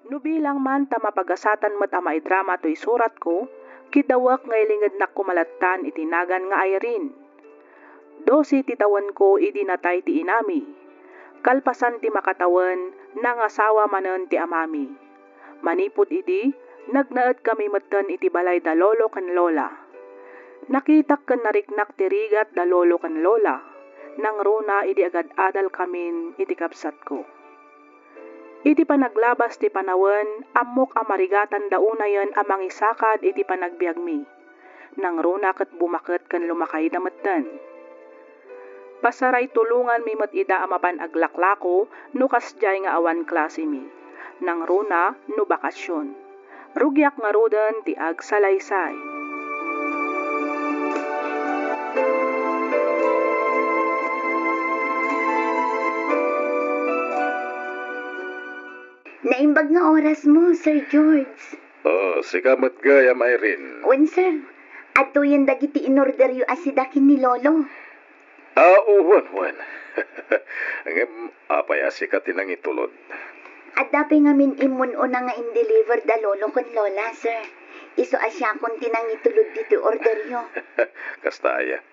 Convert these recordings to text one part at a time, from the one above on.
No bilang man ta mapagasatan met amay drama to'y surat ko, kidawak ngay linged na kumalatan itinagan nga ayrin. 12 ti tawan ko idinatay ti inami. Kalpasan ti makatawan nangasawa manen ti amami. Manipod idi, nagnaed kami metten iti balay da lolo ken lola. Nakitak ken nariknak ti rigat da lolo ken lola. Nang runa idi agad adal kamin iti kapsat ko. Iti panaglabas ti panawen, amok amarigatan daunayan amang isakad iti panagbiag mi. Nang runa ket bumaket ken lumakay dametten. Pasaray tulungan mi met ida amapan aglaklako no kasjay nga awan klase mi. Nang runa no bakasyon. Rugyak nga roden ti agsalaysay. Naimbag nga oras mo, Sir George. Sikamat gaya, Mayrin. Wen, sir. Ato yung dagiti in-order yu asidakin ni Lolo. Wan. Ang apaya sikatin ang itulod. At dapat nga min imun una nga in-deliver da Lolo kon Lola, sir. Iso asya kung tinang itulod dito order yu. Kastaya.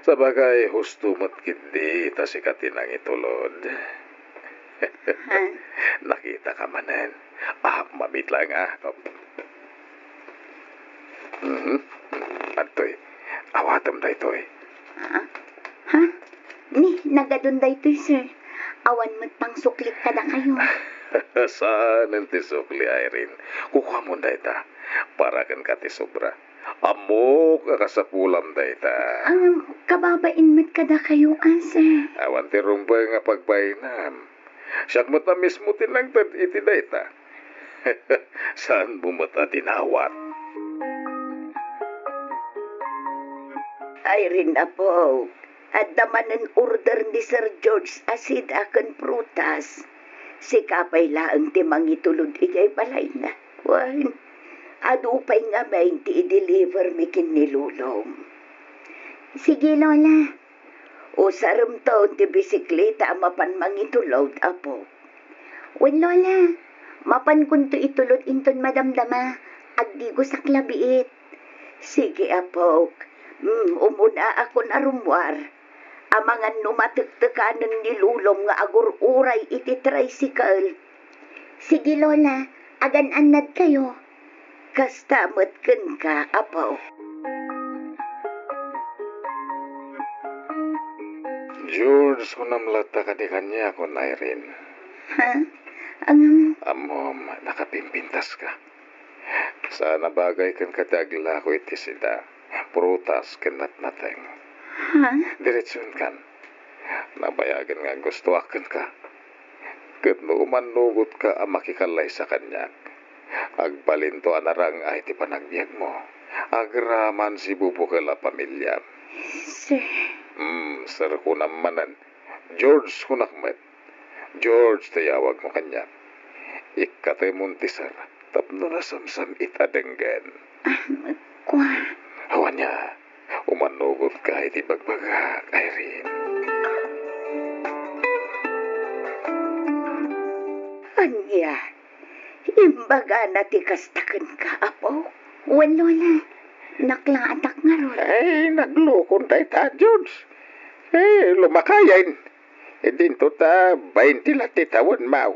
Sabagay, husto mo't kindi ta sikatin ang itulod. Ha? Nakita ka manen. Mabit lang Antoy, awatam da ito'y. Ha? Ni, nagadunday to, sir. Awan mo't pang suklit kada kayo. Saan ang tisukli, Irene? Kuha mo da ita. Para kan kati sobra. Amok akasapulam da ita. Ang kababain mo't kada kayo, sir. Awan ti rumbay nga pagbainam. Siyak mo ta mismo tinangtad iti da ita. Saan mo mata tinawat? Irene na po. At damanan order ni Sir George asid akan prutas. Si kapay laang timang itulod ijay balay na. Wan, adupay nga may ti i-deliver mi kinilulong. Sige, Lola. O sarum taon ti bisikleta mapan mangitulod, apo. Wan, Lola. Mapan kun to itulod inton madamdama. Agdi ko sa klabiit. Sige, apo. Umuna ako na rumwar. Amangan numatektekanan ni Lulong nga agur uray iti tricycle. Sige, Lola, agan-anad kayo. Kastamat ken ka, apaw. George, kunamlata ka di kanya ako, Irene. Ha? Amom, nakapimpintas ka. Sana bagay kan katagla ko iti sida. Prutas kenat nateng. Ha? Diretsun kan. Nabayagan nga gusto akin ka. Ket no umanugot ka makikalay sa kanyak. Agbalinto anarang ay ti panagbiag mo. Agraman si bubukala pamilya. Sir. Sir kunamanan. George kunakmet. George tayawag mo kanyak. Ikatay muntisar. Tapno na samsam itadenggan. Kwa. Awan niya. Umanugot ka iti bagbagak, Irene. Anya, imbaga na ti kastakan ka, apo. Wan, Lola, naklaatak nga ron. Ay, naglukon tayo ta, George. Lumakayan. Dinto ta, 20 lati tawan mau.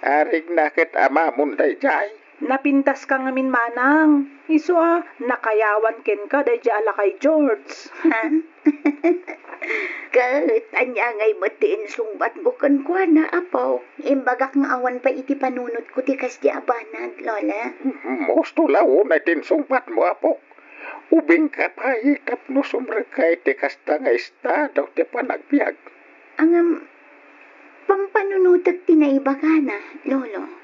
Arig nakit ama munday jay. Napintas ka ngamin manang. Iso nakayawan ken ka day ala kay George. Ha? Kat, anya ngay matiin sungbat mo kan kwa na, apaw. Imbagak nga awan pa iti panunot ko ti kas di abanag, Lola. Mosto lao na tinsungpat mo, apo. Ubing ka pa itap no sumrekay ti kasta nga estado ti panagbiag. Ang pampanunutag tinaibaga na, Lolo.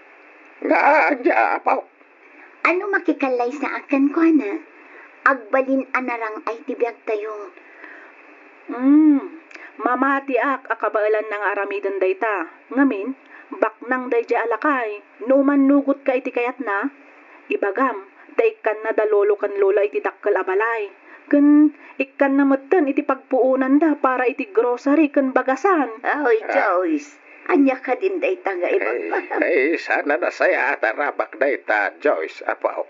Nga anya, apaw. Ano makikalay sa akin ko na? Agbalin anarang ay tibiyag tayo. Mamati akabailan ng aramidan dayta. Ngamin, baknang day alakay. Numan nugot ka iti kayat na. Ibagam, daikan na dalolo kan lola iti dakkal abalay. Kan ikan na matan iti pagpuunan da para iti grocery kan bagasan. Ahoy, Joyce. Anya ka din day tanga ibang Sana na saya tarabak day ta, Joyce, apaw.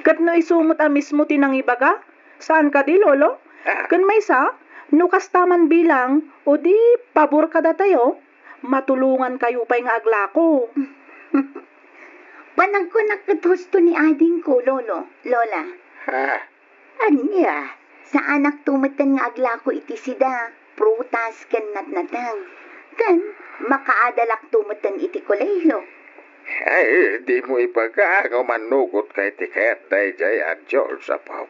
Kat no isumot mismo tinang ibaga? Saan ka di, lolo? Kan may sa, nukas taman bilang, o di pabor ka da tayo, matulungan kayo pa'y nga aglako. Panag ko nagkatusto ni ading ko, lolo, lola. Ha? Anya, sa anak tumatan nga aglako iti sida, prutas ken natnatang. Kan, makaadalak tumatan iti kolehiyo. Ay, di mo ipagkakaw manugot kay tiket day jay at George apaw.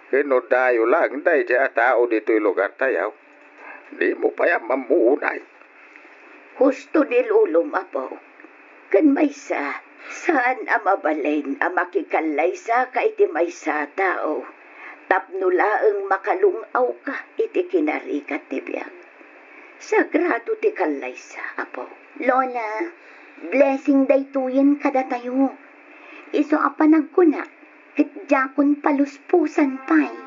Kino dayo lang day jay at tao dito'y lugar tayaw. Di mo pa yan mamunay. Husto di lulom apo. Kan may sa, saan amabalain makikalay sa ka iti may sa tao. Tapnulaang makalungaw ka iti kinarikat ti biyag. Sagrado ti kalay sa apo. Lola, blessing day tuyen kada tayo. Iso apanag ko na, kitjakon paluspusan pa'y.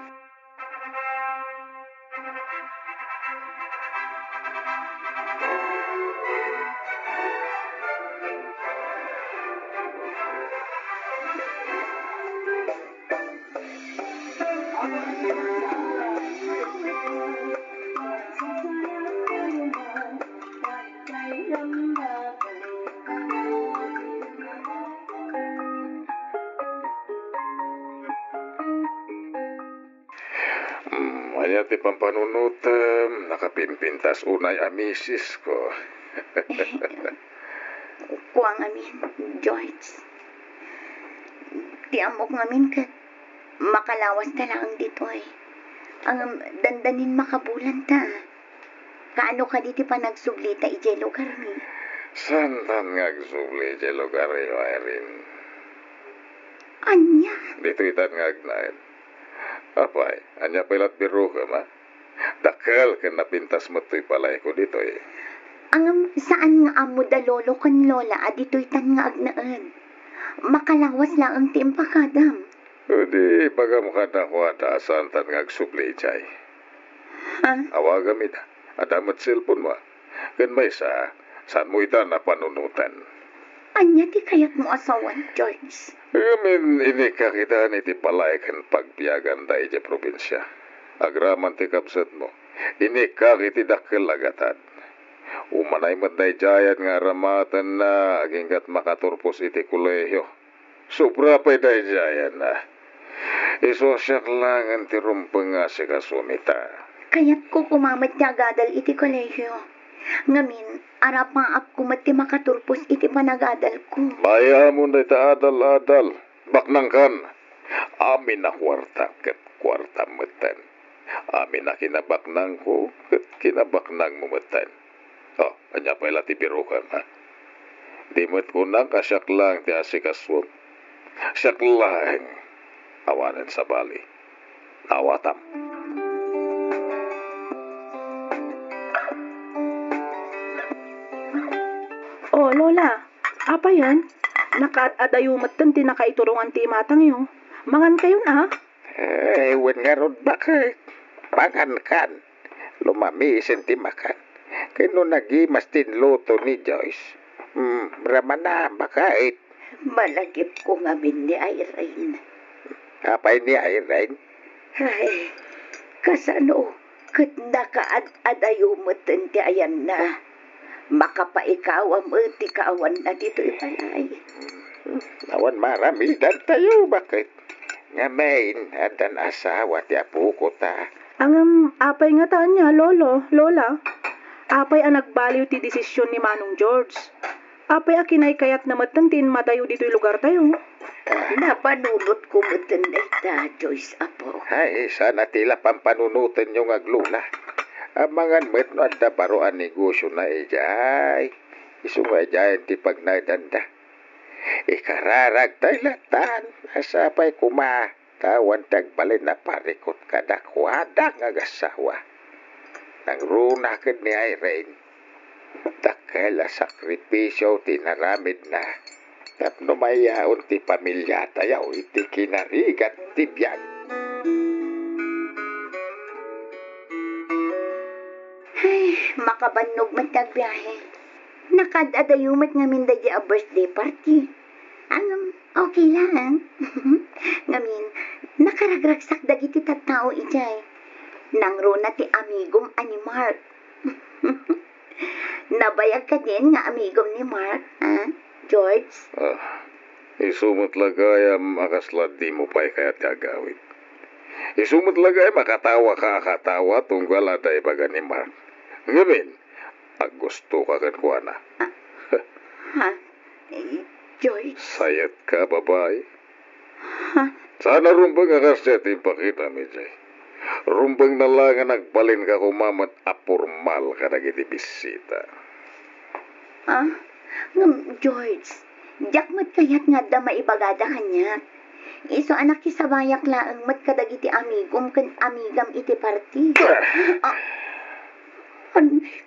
Maya ti pampanunutam, nakapimpintas unay amisis ko. Kuang amin, George. Ti amok ngamin ka, makalawas ta lang dito eh. Ang dandanin makabulan ta. Kaano ka diti pa nagsublita ijay lugar ni? Santan ngagsubli jay lugar yo, Irene. Anya? Dito itan ngagnain. Apay, anya pilat biru ka ma? Dakal ka napintas mo'y palay ko dito eh. Ang saan nga amo da lolo kan lola adito'y tan nga agnaan. Makalawas lang ang timpakadam. Di bagam kada ko ata santan ngagsubli jay. Ha? Awagam ita. Adamat cellphone mo. Kan may saan mo ita napanunutan? Anya ti kayat mo asawan, George? Ini kakita ni ti palay kan pagpiagan da iti probinsya. Agraman ti kapsat mo. Ini kakiti dakkel lagatan. Umanay maday jayan nga ramatan na aginggat makaturpos iti kuleyo. Supra pa'y day jayan na. Isosyak lang ang ti rumpeng nga si kasumita. Kayat ko kumamat ti agadal iti kolehiyo. Ngamin, arapang ko mati makaturpos iti panagadal ko. Maya mo na ita adal-adal. Baknang kan. Amin na kwarta kat kwarta matan. Amin na kinabaknang ko kat kinabaknang mo matan. Oh, anya pala ti biro ka na. Di mo't kunang kasyak lang ti asikaswam. Syak lang. Awanan sa bali. Nawatam. Oh, lola, apa yan? Nakaadayumat ti nakaiturungan ti matang yo. Mangan kayo na, Wen nga ron bakit? Pangan kan. Lumamisin ti makan. Kano nagimas tinluto ni Joyce. Raman na bakit? Malagip ko ngamin ni Irene. Apay ni Irene? Ay, kasano, kat nakaad-adayumutan ti ayan na. Makapaikawam ti kaawan na dito ipalay. Nawan maramidan tayo bakit? Nga main adan asawa ti apo ko ta. ang apay nga taan niya, lolo, lola. Apay ang nagbaliw ti desisyon ni Manong George. Apay akinay kayat na matantin madayo dito'y lugar tayo. Napanulot ko mutan na ita, Joyce Apo. Ay, sana tila pampanunutan yung aglula. Amangan met no adda baroan negosyo na ijay. Isungay jayan ti pagnagdanda. Ikararag tayo latan. Asapay kuma. Tawan tagbalin na parikot kadakwada nga gasawa. Nang runakad ni Irene. Dakala sakripisyo tinaramid na. Tapno mayaon ti pamilya tayaw iti kinarigat ti biyag. Ay, Makabannog mat nagbiyahe. Nakadadayumat nga minda di a birthday party. Okay lang. Ngamin, nakaragragsak dagiti tattao ijay. Nangro na ti amigom ani Mark. Nabayag ka din nga amigom ni Mark, ha? George? Isumot lagay makaslad di mo pa'y kaya tagawid. Isumot lagay makatawa ka akatawa tunggal aday baga ni Mark. Ngamin, gusto ka kan kuana. Ha? George? Sayat ka, babae. Ha? Sana rumbang akaset ipakita mi jay. Rumbang na lang nagbalin ka kumamat apurmal ka nagiti bisita. George, jakmat kayat nga da maibagada kanya. Iso anak kisabayak laang mat kadagiti amigom kan amigam iti party.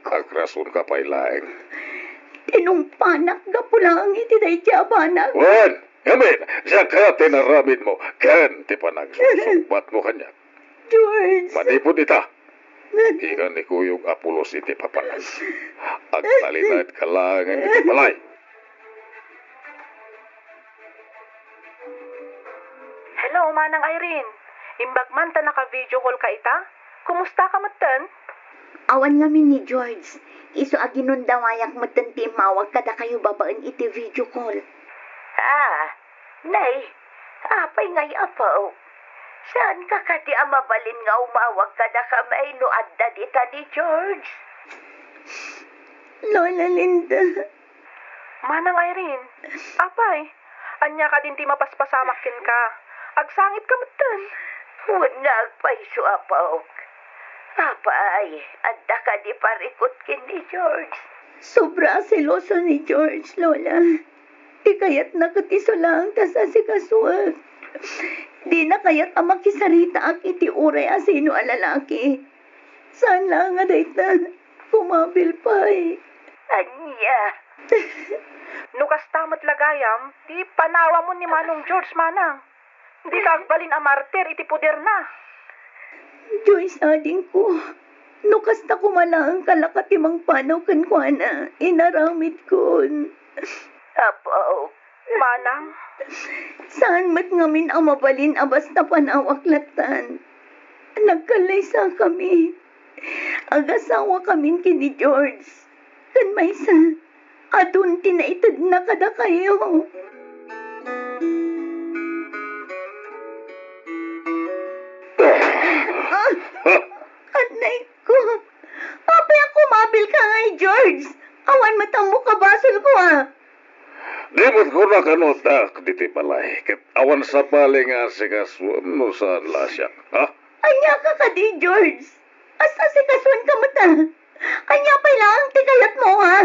Agrasun ka pa'y laeng. Tinungpanak ga pulang iti day tiyabanak. Wan! Yamin! Siya ka tinaramid mo. Kan ti panagsusumbat mo kanya. George! Manipod ita. Ikan ni Kuyog Apulos iti papalag. At talinad kalangan iti balay. Hello, Manang Irene. Imbag man ta naka-video call ka ita? Kumusta ka matan? Awan ngamin ni George. Iso aginundawayak matan ti mawag kada kayo babaan iti video call. Nay, apay ngay apaw. Saan ka kati amabalin nga umawag kada kamay no adda dita ni George? Lola Linda. Manang Irene, apay, anya ka din ti mapaspasamakin ka. Agsangit ka matan. Huwag nga agpaiso apaw. Apay, adda ka di parikot kin ni George. Sobra seloso ni George, Lola. Ikayat na katiso lang tas asikasuag. Di na kayat ang makisarita ang iti uray asino a lalaki. Saan lang nga dayta kumabil pa'y. Anya. Nukas tamat lagayam, di panawa mo ni Manong George, Manang. Di kagbalin a martir iti puder na. Joyce, ading ko. Nukas na kumalang kalakatimang panaw kan kuana. Inaramid kon. Apaw. Manang, Saan mat ngamin ang mabalin abas na panawaklatan? Nagkalaysa kami. Agasawa kami kini George. Kan may sa adun tinaitad na kada kayo. Anay ko. Apay ako mabil ka ngay, George. Awan matambo ka basol ko Di mo't ko na kanotak diti balay. Ket awan sa paling asikaswam no saan lasyak. Ha? Anya ka ka di, George. Asa si kasuan ka mata. Anya pa'y lang tikayat mo, ha?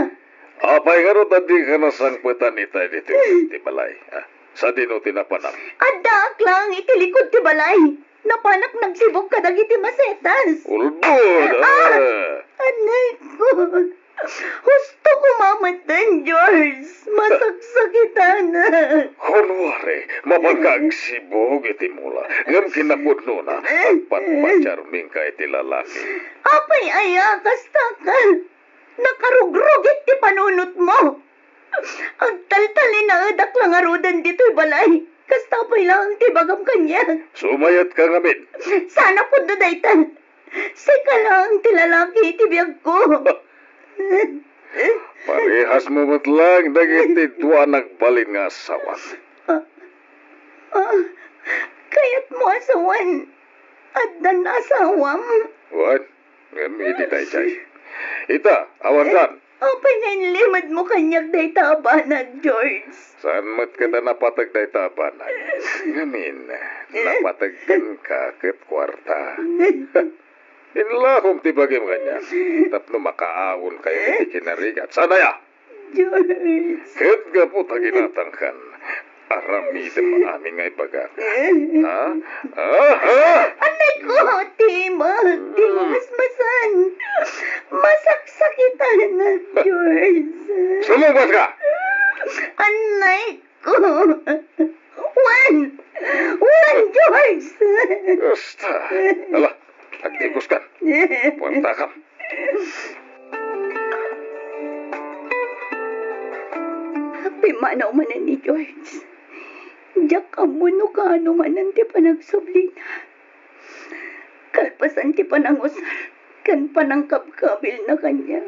Apay nga rin tadi ka na sangputan ita diti balay. Ha? Sa dino tinapanang. Adaak lang itilikod ti balay. Napanak nagsibog ka dagiti masetas. Ulbod! Anay ko. Husto ko mamatan, George. Masaksakitan na. Kunwari, mapagkagsibog iti mula. Ngam kinapudno na. Agpatpacharming ka iti lalaki. Apay aya, kasta ka. Nakarugrog iti panunot mo. Agtaltali na adak lang arudan dito'y balay. Kasta pa'y lang ti bagam kanya. Sumayat ka ngamin. Sana po dadaytan. Sika lang ti lalaki iti biyag ko. Parehas mo matlang dagiti tuwa nagbalin nga asawan. Kayat mo asawan. At dan asawam. What? Ngami di tayo. Ita, awasan. Apay ngayon limad mo kanyak day tabanag, George. Saan mat ka na napatag tayo tapanan? Ngamin, napatagkan ka ket kwarta. Inlakom ti bagim kanya. Tapno makaawon kayo iti kinarigat. Sana ya? George. Ket ka po taginatangkan. Aramidem amin ngay baga. Ha? Anay ko, Tima. Dimasmasan. Masaksakitan na, George. Sumubas ka! Anay ko. Juan, George. Basta. Ala, agtigos ka. Puwanta ka. manaw manan ni George. Diyak amuno ka ano manan ti panagsubli na. Kalpasan ti panangusal, kan panangkabkabil na kanya.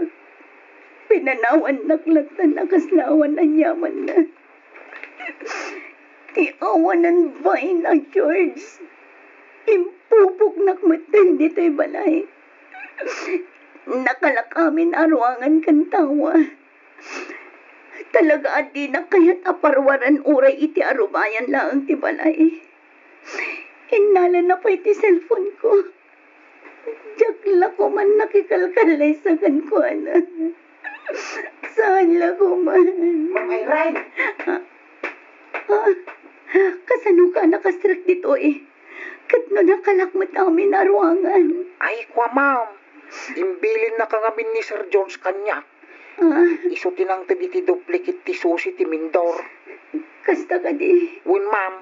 Pinanawan naklatan nakaslawan na yaman na. Ti awanan bay na George. Impupok nakmatan dito'y balay. Nakalakamin aruangan kan tawa. Talaga adi na kaya't aparwaran uray iti arubayan lang ti balay. Inala na pa iti cellphone ko. Jakla ko man nakikalkalay sa ko, ana. Saan la ko man? Mamay Ray! Kasano ka nakastrak dito eh? Katno nakalakmat amin na ruangan. Ay, kwa ma'am. Imbilin na kangamin ni Sir George kanya. Iso tinang iti duplicate ti susi ti Mindor. Kasta ka di. Win ma'am.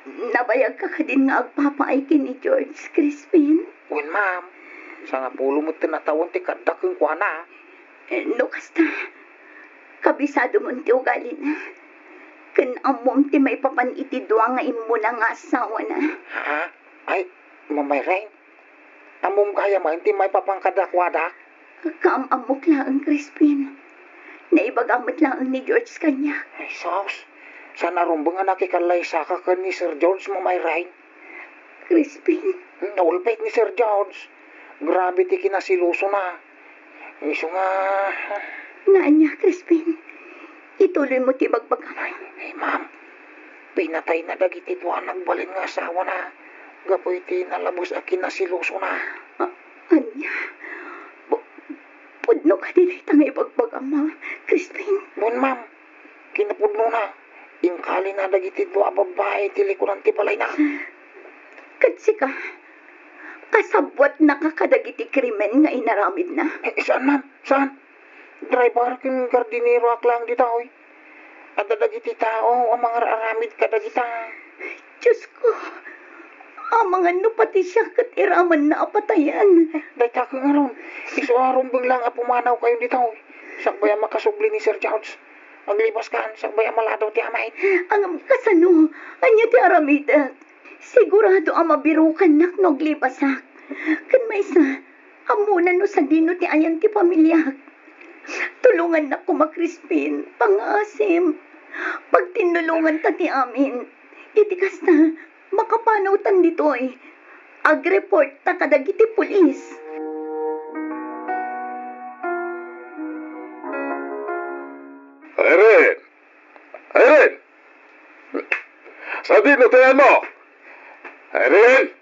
Nabayag ka din nga agpapaay ni George, Crispin. Win ma'am. Sa nga pulo mo tinatawon ti kadak yung kwa na. No, kasta. Kabisado mo ti ugali na. Kan amom ti may papan iti dua nga imo na nga asawa na. Ha? Ay, mamay Ray. Amom kaya mo, hindi may papangkadakwadak. Kaamamok lang, Crispin. Naibagamot lang ni George kanya. Ay, sos. Sana rumbang nga nakikalay sa ka ni Sir George, mamay Ray. Crispin. Naulpait ni Sir George. Grabe ti kinasiluso na. Iso nga... Naanya, Crispin. Ituloy mo ti bagbagamay. Ay, ma'am. Pinatay na dagiti tuwa nagbalin nga asawa na. Gapoy ti nalabos a kinasiluso na. Anya. Pudno ka din itang ibagbagama, Crispin. Bon, ma'am. Kinapudno na. Ingkali na dagiti tuwa babae ti likuran ti balay na. Katsi ka. Kasabwat nakakadagiti krimen nga inaramid na. Saan, ma'am? Saan? Driver kin gardinero aklang dita, oy. At dagiti tao, ang mga aramid kadagita. Diyos ko. Ang mga pati siya katiraman na apatayan. Dayta ka nga ron. Iso aron biglang apumanaw kayo dita, oy. Sakbaya makasubli ni Sir George. Maglibas ka, sakbaya maladaw ti amay. Ang kasano, anya ti aramida. Sigurado ang mabirukan nak noglibasak. Kan may isa, amunan no sa dino ti ayan ti pamilya. Tulungan na ko Crispin, pangasim. Pag tinulungan ta ti amin, itikas na, makapanaw tan dito eh. Ag-report ta kadagiti pulis. Irene! Irene! Sa dinutayan mo! Irene!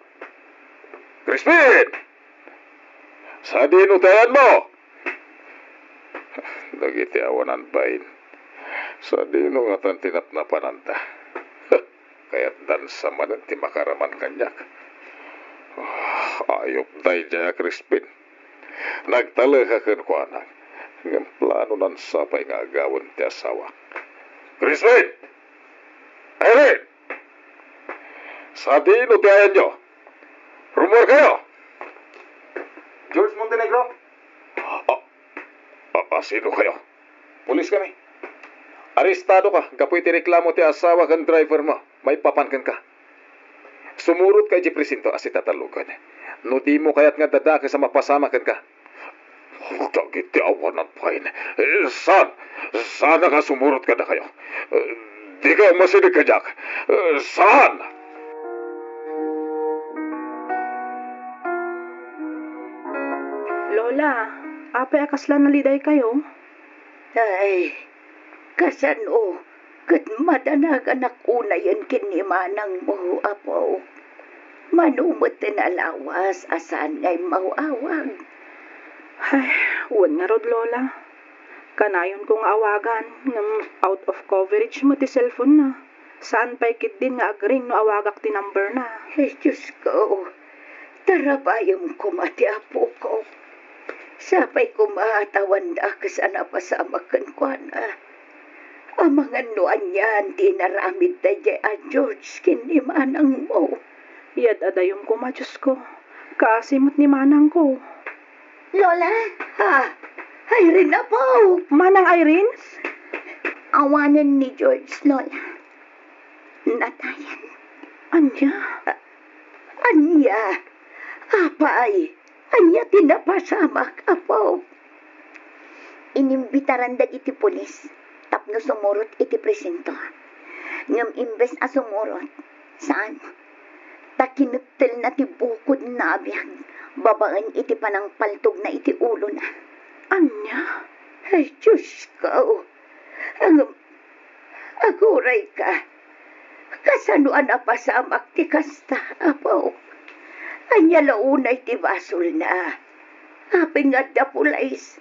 Crispin! Sa dinutayan mo! Dagiti awanan bain. Sa dino nga tan tinapnapanan ta. Kaya't dansa man ti makaraman kanyak. Ayop day dya, Crispin. Nagtalaga kan ko anak. Ng plano nan sapay nga agawon ti asawa. Crispin! Irene! Sa dino tayan nyo? Rumor kayo? George Montenegro? Sino kayo? Pulis kami. Arestado ka. Kapoy ti reklamo ti asawa kan driver mo. May papankan ka. Sumurot kay di presinto as itatalugan. No di mo kayat nga dadaki sa mapasama kan ka. Dagit ti awanan pain. Saan? Sana ka sumurot ka na kayo. Di ka masinig ka, Jack. Saan? Lola, apay akasla naliday kayo? Ay, kasano, kat madanagan ako na yan kinimanang mo, apo. Manumot na lawas, asan ngay mauawag. Ay, wan nga rod, Lola. Kanayon kong awagan ng out of coverage mo ti cellphone na. Saan pa'y kit din nga agring no awagak ti number na. Ay, Diyos ko, tarabayong kumati apo ko. Sapay kumatawan na kasana pasama kan kwa na. Ang mga nuan yan, di naramid na dyan, George, kinimanang mo. Yad adayom ko, Diyos ko. Kaasimot ni manang ko. Lola, ha? Irene na po. Manang Irene? awanan ni George, Lola. Natayan. Anya? Anya. Apay. Anya tinapasamak, apaw. Inimbitaran iti pulis. Tapno sumurot iti presinto. Ngam imbes a sumurot. Saan? Takinuptil na ti bukod na abiyag. Babaan iti panang paltog na iti ulo na. Anya? Ay, Diyos ko. Aguray ka. Kasanuan na pasamak ti kasta, apaw. Anya launay ti basol na. Aping at da pulays.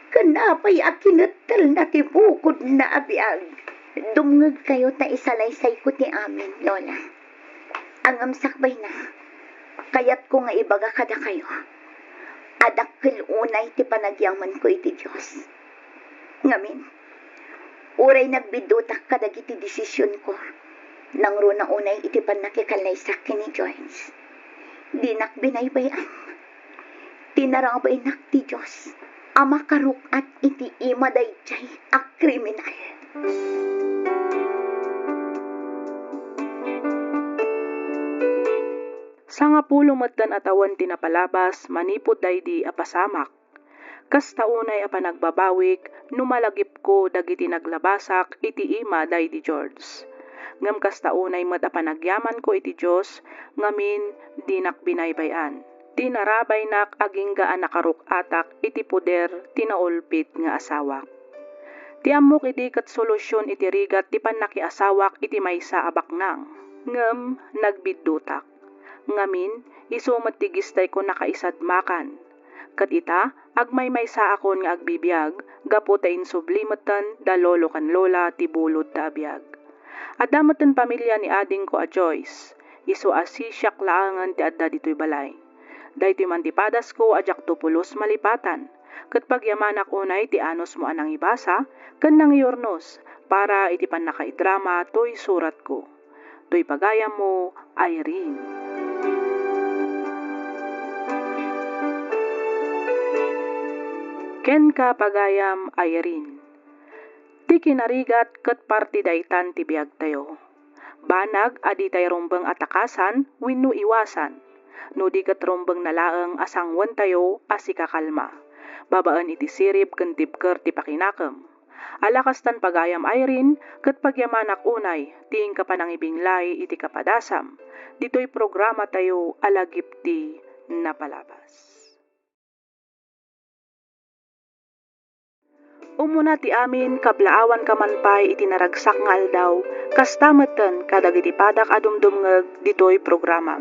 Kanapay akinatal na ti bukod na abiyag. Dumngag kayo ta isalaysay ko ti amin, Lola. Ang amsakbay na. Kayat ko nga ibaga kada kayo. Adakkel unay ti panagyaman ko iti Diyos. Ngamin, uray nagbidutak kadag iti desisyon ko. Nang runa unay iti panakikalaisak ni George. Di nak binaybayan. Tinarabay nak ti Diyos. Ama karukat iti ima dayjay a kriminal. Sa nga pulo matdan atawan tinapalabas, manipod daydi apasamak. Kas taunay a panagbabawik, numalagip ko dagiti naglabasak iti ima daydi George. Ngam kas taunay mat a panagyaman ko iti Diyos, ngamin dinak binaybayan. Tinarabay nak aging gaan nakaruk atak iti puder tinaulpit nga asawak. Ti amok iti kat solusyon iti rigat ti panakiasawak iti maysa abaknang. Ngem nagbiddutak. Ngamin isumat ti gistay ko nakaisadmakan. Kat ita agmay maysa akon nga agbibiyag gapo ta insublimatan da lolo kan lola ti bulod ta abiyag. Adamatan pamilya ni ading ko a Joyce. Isu asisyak laangan ti adda ditoy balay. Dahiti mantipadas ko ajak tupulos malipatan. Kat pagyamanak unay ti anos mo anang ibasa, kan nang yornos, para iti pan nakaidrama to'y surat ko. To'y pagayam mo, Irene. Ken ka pagayam, Irene. Ti kinarigat kat parti daytan ti biag tayo. Banag adi tay rombeng atakasan, wenno iwasan. No di kat rombeng nalaeng asangwan tayo asikakalma. Babaan iti sirip ken tipker ti pakinakem. Alakas tan pagayam Irene, ket pagyamanak unay, tiing kapanangibinglay iti kapadasam. Dito'y programa tayo alagipti napalabas. Umuna ti amin kablaawan kamanpay iti naragsak nga aldaw, kastameten kadag iti padak adumdumngeg dito'y programa.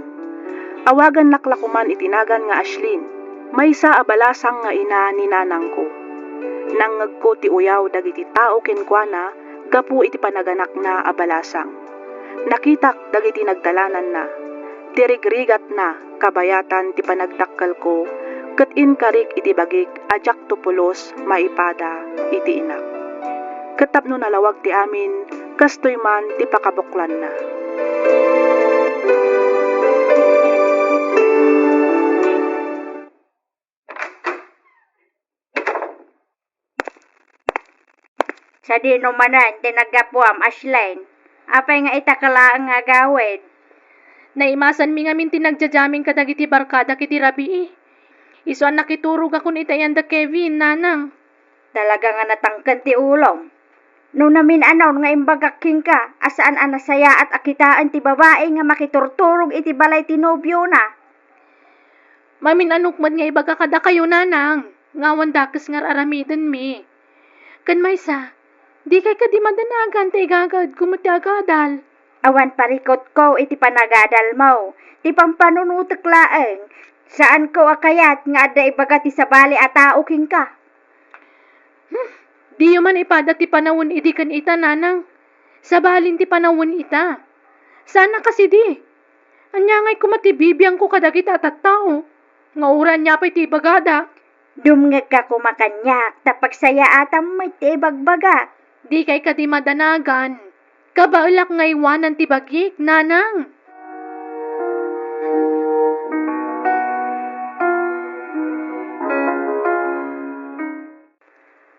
Awagan naklakuman itinagan nga Ashlyn, maysa abalasang nga ina ni nanang ko. Nangeg ko ti uyaw dagiti tao kenkwana, gapu iti panaganak na abalasang. Nakitak dagiti nagdalanan na, tirigrigat na kabayatan ti panagdakkel ko, ket inkarik iti bagik ajak tupulos maipada iti inak. Ketapno nalawag ti amin, kastoy man ti pakabuklan na. Sa di numanan, tinagapuam, Ashlyn. Apay nga itakalaang nga gawid. Naimasan mi ngamin tinagjajamin kadag iti barkada kiti rabii. Iso an nakiturog ako ni itayan da Kevin, nanang. Talaga nga natangkad ti ulong. No namin anon nga imbagaking ka, asaan anasaya at akitaan ti babae nga makiturturog iti balay ti nobyo na. Mamin anukman nga ibaga kada kayo, nanang. Ngawan dakes ngar aramiden mi. Kan maysa, di kay ka di madanagan ti igagad kumati agadal. Awan parikot ko iti panagadal mo. Ti pampanunutek laeng. Saan ko akayat nga ada ibaga ti sabali at tauking ka. Di man ipada ti panawon idi kan ita, nanang. Sabalin ti panawon ita. Sana kasi di. Anya ngay kumatibibiyang ko kadagit at tao. Nga uran niya pa iti bagada. Dumngeg ka kumakanyak, tapagsaya atam may ti bagbaga. Di kay ka di madanagan. Kabaulak nga iwanan ti bagik, nanang.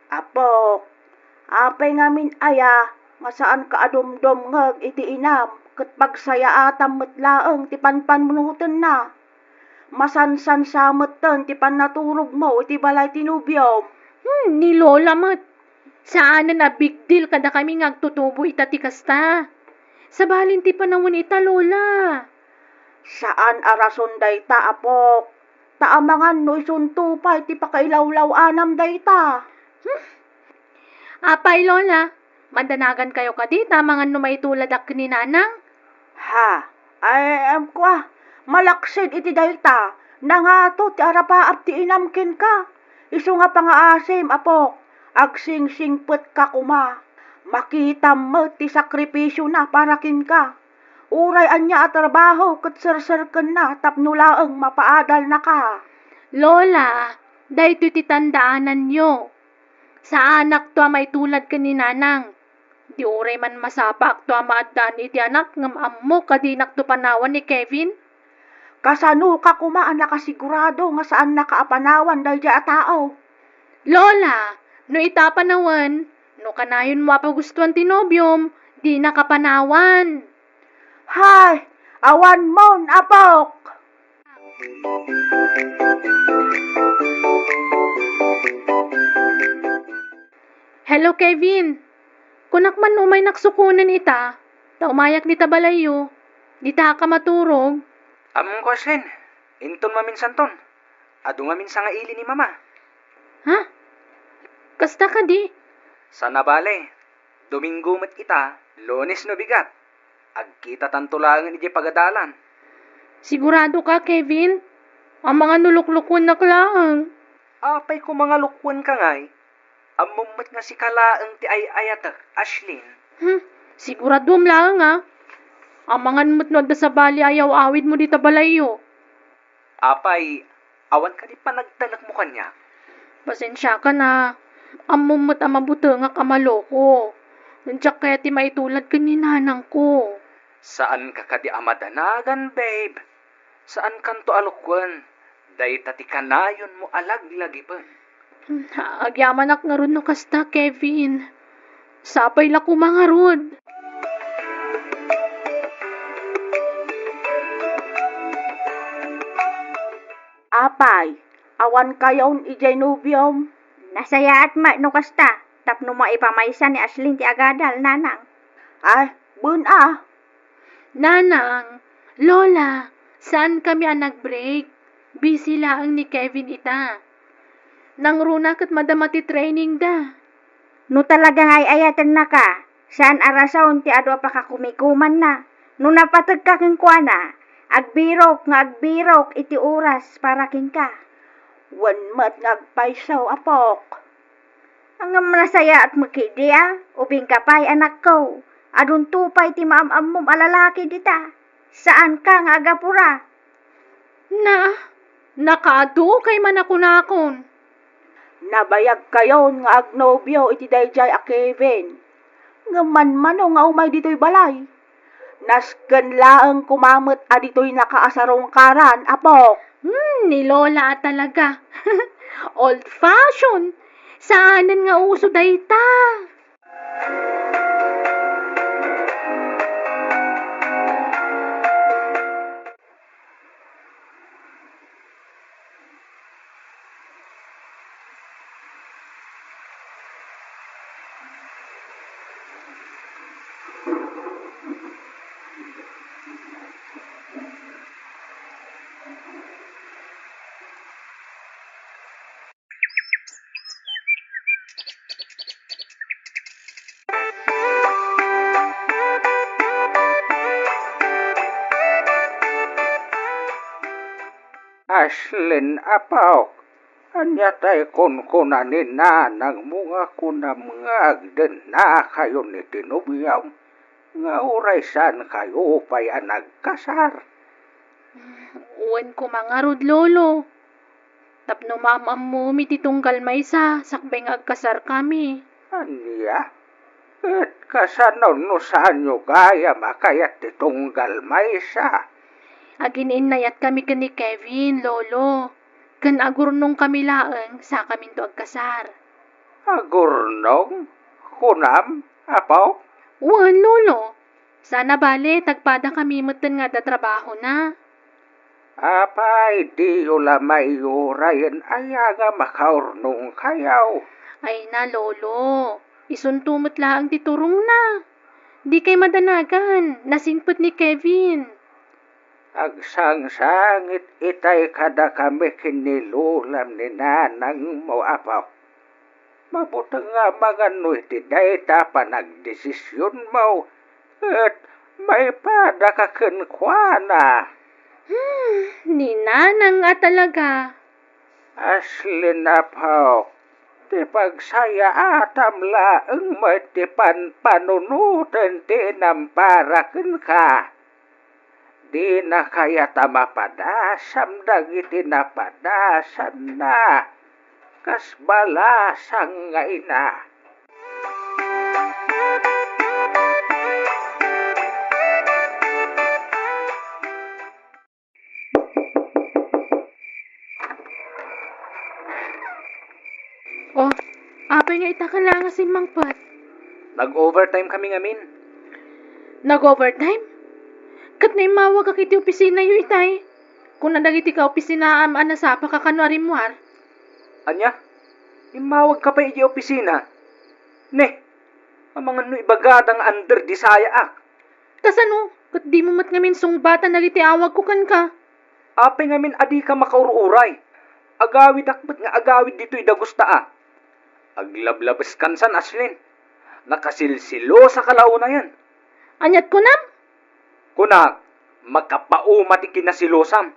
Apok, Apay ngamin aya, nga saan ka adumdum ngag iti inam, ket pagsaya atam metlaeng ti panpanmunutan na. Masansan sametten ti pannaturog mo iti balay tinubyom. Ni Lola mat. Saan na big deal kada kami ngagtutubo ita ti kasta. Sabalin ti panawon ita, Lola. Saan arason dayta apok? Taamangan no isuntupay ti pakailawlaw anam dayta. Apay, Lola. Mandanagan kayo kadi, tamangan no maitulad ak ni Nanang. Ha, ay kwa, malaksid iti dayta. Nangato ti arapaap ti inamkin ka. Isu nga pangaasim apok, agsingsingpet ka kuma. Makita mo ti sakripisyo na parakin ka. Uray anya at trabaho ket serserken na tapnulaeng mapaadal na ka. Lola, dahito ti tandaanan nyo. Sa anak to may tulad ka ni Nanang. Di uray man masapak to maaddan iti anak ngam ammo kadinak to panawan ni Kevin. Kasano ka kuma ang nakasigurado nga saan nakaapanawan dayja a tao. Lola, no itapanawan, no kanayon mo apagustuhan ti nobyom, di nakapanawan. Hay, awan mon apok. Hello, Kevin. Kunak man umay naksukunan ita, ta umayak di ta balayo, di ta ka maturog. Among ko, Ashlyn. Inton maminsan ton. Adu maminsan nga ili ni mama. Ha? Kasta ka di? Sa nabale. Domingo mat ita, Lunes no bigat. Agkita tantulangan iti pagadalan. Sigurado ka, Kevin? Ang mga nuluklukon na klaang. Apay ko mga lukwan ka ngay. Amummat nga si kalaang ti ay-ayatak, Ashlyn. Siguradom lang nga. Ang mga mutnod sa bali ayaw awid mo dita balayo. Apay, awan ka di pa nagtalak mo kanya. Pasensya ka na. Ang mumut ang mabuto nga kamalo ko. Nandiyak kaya ti maitulad ka ni Nanang ko. Saan ka kadi amadanagan, babe? Saan kanto alukwan? Dahita ti kanayon mo alaglagi pa. Agyaman ak nga ron no kasta, Kevin. Sapay la ko mga rod. Apay, awan kayon ijay nubyom. Nasaya at no kasta. Tapno mo ipamaysa ni Ashlyn ti agadal, Nanang. Ay, bun ah. Nanang, Lola, saan kami ang nag-break? Busy lang ni Kevin ita. Nang runa kat madamati training da. No talagang ay ayatan na ka. Saan arasaon ti adwa pa kakumikuman na. No napatag ka king kuana. Agbirok iti oras para king ka. Wan mat ngagpaysaw apok. Ang masaya at makidi ubing kapay anak ko. Adun tupay ti maam-am mom alalaki dita. Saan ka nga agapura? Nakaadu kay manakunakon. Nabayag kayon nga agnobyo iti dayjay a Kevin. Nga manmano nga umay dito'y balay. Nasken laeng kumamot a dito'y nakaasarong karan, apok. Ni Lola talaga. Old fashion. Saanan nga uso dayta? Ashlyn, apaw. Anya tay kunkuna ni Nanang mga kunamngag din na kayo ni Tinubiyaw. Nga uray saan kayo pa'y nagkasar. Uwan ko mga rod, Lolo. Tapno mamam mo mititunggal may sakbeng agkasar kami. Anya? At kasanaw no saan nyo kaya makayat titunggal may sa. Agin inayat kami ka ni Kevin, Lolo. Kan agurnong kami laeng sa kamin to agkasar. Agurnong? Kunam, apaw? Wan, lolo. Sana bale, tagpada kami mutan nga da trabaho na. Apay, di yula may yurayan ayaga makaurnong kayaw. Ay na, lolo. Isuntumot laang titurong na. Di kay madanagan. Nasingpot ni Kevin. Agsangsangit itay kada kami kinilulam ni nanang mo apaw. Mabuti nga mga nuiti day tapa nagdesisyon mo. At may pada ka kinkwana. Ni nanang nga talaga. Aslin apaw. Ti pagsaya atam laeng may ti panunutan ti namparaken ka. Di na kaya tamapadasam dagiti napadasam na. Kas balasang nga ina. Oh, apay nga itakalangas si Mang Pat. Nag-overtime kami ngamin. Nag-overtime? Kat na imawag ka kiti opisina yu itay. Kung nadagiti ka opisina anasapa ka kano arimwar. Anya? Imawag ka pa iti opisina. Ne, ang mga no ibagadang under di saya ak. Kasano? Kat di mo mat ngamin sungbatan nagiti awag ko kan ka. Apay ngamin adi ka makaururay. Agawid akbat nga agawid dito'y dagusta a. Aglablabas kansan aslin. Nakasilsilo sa kalauna yan. Anyat ko nam? Kuna, makapaumat ikinasilosam.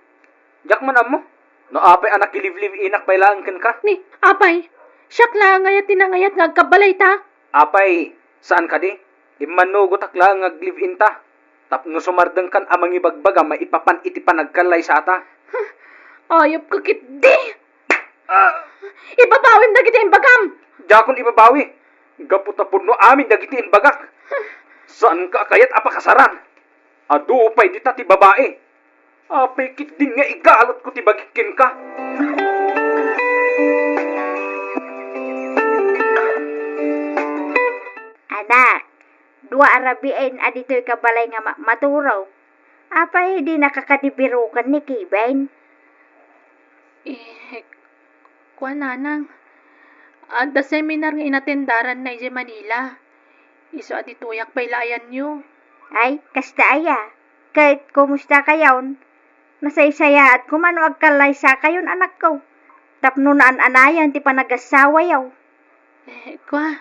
Jak man mo, no apay anak kilivliv inak pailangan ka. Ni, apay. Siyak lang ngayat tinangayat nga agkabalay ta. Apay, saan ka di? Imanugot ak lang aglive-in ta. Tapno sumardang kan amang ibagbaga maipapan iti panagkalay sa ata. Ayop ka kitdi. Ibabawim na kita yung bagam. Jakon ibabawi. Gaputapun no amin dagitiin bagak. Saan ka kayat apakasaran? Adupay di ta ti babae. Apay kit din nga igalot ko ti bagikin ka. Anak, dua arabiin adito'y kabalay nga maturaw. Apay di nakakadibirukan ni Kevin. Kuha nanang. At the seminar nga inatendaran na ije Manila. Iso adituyak pailayan nyo. Ay, kasta aya. Kahit kumusta kayon, nasaysaya at kumano agkalay sa kayon anak ko. Tapno na anayan ti panagasawa yaw. Kuha,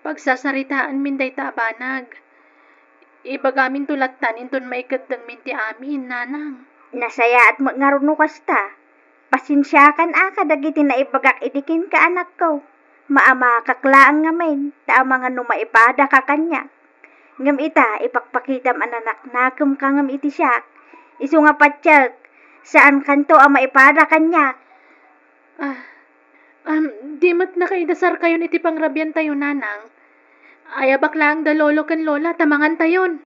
pagsasaritaan min day tabanag. Ibagamin tulatan inton maikadang minti amin, nanang. Nasaya at ngaruno kasta. Pasinsyakan aka dagiti na ibagak itikin ka anak ko. Maama kaklaang ngamin, ta mga numaipada ka kanya. Ngam ita, ipakpakitam ananak nakam ka ngam iti siya. Isu nga patsyag, saan kanto ang maipada kanya. Di mat nakaidasar kayon iti pangrabyan tayo, nanang. Ayabak lang da lolo kan lola, tamangan tayon.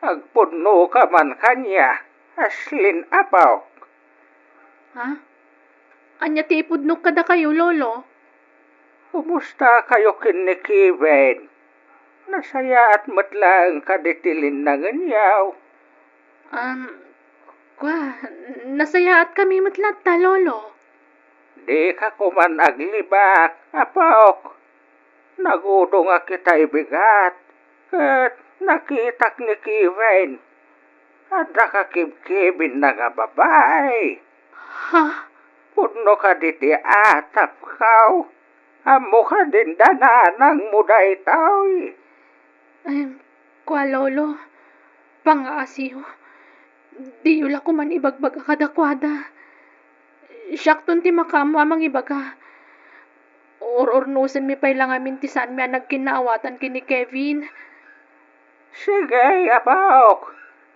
Agpuno ka man kanya. Aslin apaw. Ha? Anya ti ipudnok kada kayo, lolo? Kumusta kayo kin ni Kevin? Nasaya at matlang kaditilin na ganyaw. Nasaya at kami matlat ta, lolo. Di ka kuman aglibak, apok. Nagudong nga kita'y bigat. Kat nakitak ni Kevin. Ada ka kibkibin na nga babay. Ha? Puno ka diti atap kaw. Amo ka din dananang muday tao. Kwa lolo, pangaasiyo. Di yula ko man ibagbaga kadakwada. Siyakton ti makamo amang ibaga. Or-ornusan mi pa'y lang amin ti saan mi nagkinaawatan kini Kevin. Sige, apok.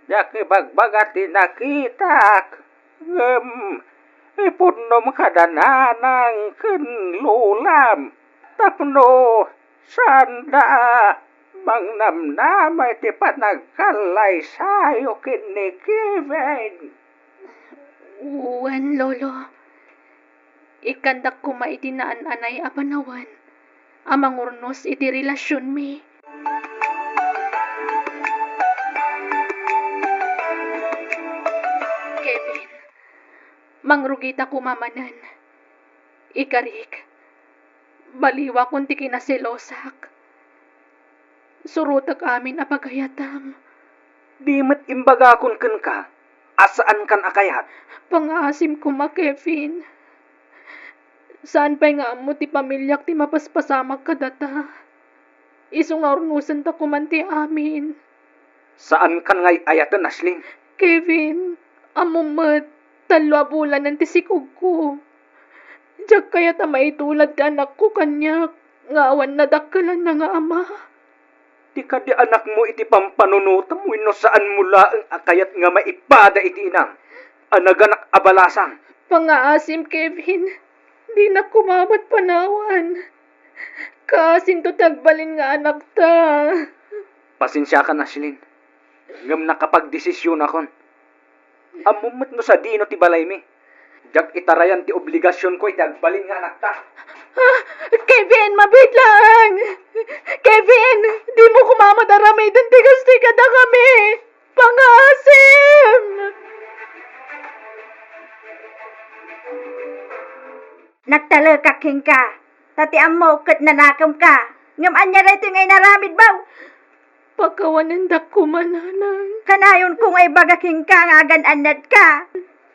Yak ibagbaga ti nakitak. Ipunom ka dananang kinlulam. Tapno, sanda. Mangnamnamay ti panagkalay sayo kini Kevin. Uwan, lolo. Ikandak ko maitinaan-anay a panawan. Amang urnos iti relasyon mi. Kevin, mangrugita ko mamanan. Ikarik, baliwa kunti kinasilosak. Surutag amin a pagayatam. Di met imbaga kun ken ka. Asaan kan akayat? Pangasim ko ma, Kevin. Saan pa'y nga amo ti pamilyak ti mapaspasamag kadata? Isu nga urnusan ta kumanti amin. Saan kan ngay ayatan, Ashlyn? Kevin, amo mat, talwa bulan ng tisikog ko. Diyak kaya ta maitulad ti anak ko kanyak, nga awan nadakkalan na nga ama. Di ka di anak mo iti pampanunutam wenno saan mula ang akayat nga maipada iti inang. Anaganak abalasan. Pangaasim, Kevin. Di na kumamat panawan. Kasin to tagbalin nga anak ta. Pasensya ka na, Ashlyn. Ngam nakapagdesisyon akon. Amumot no sa dino ti balay mi. Jag itarayan ti obligasyon ko iti agbalin nga anak ta. Kevin, mabit lang! Kevin, di mo kumamat aramay din tigas-tiga na kami! Pangasim! Nagtalo ka, king ka. Tatiam mo, kat nanakam ka. Ngam anya rito ngay naramid baw. Pagkawanindak ko mananang. Kanayon kung ay baga king ka, nga agan-anad ka.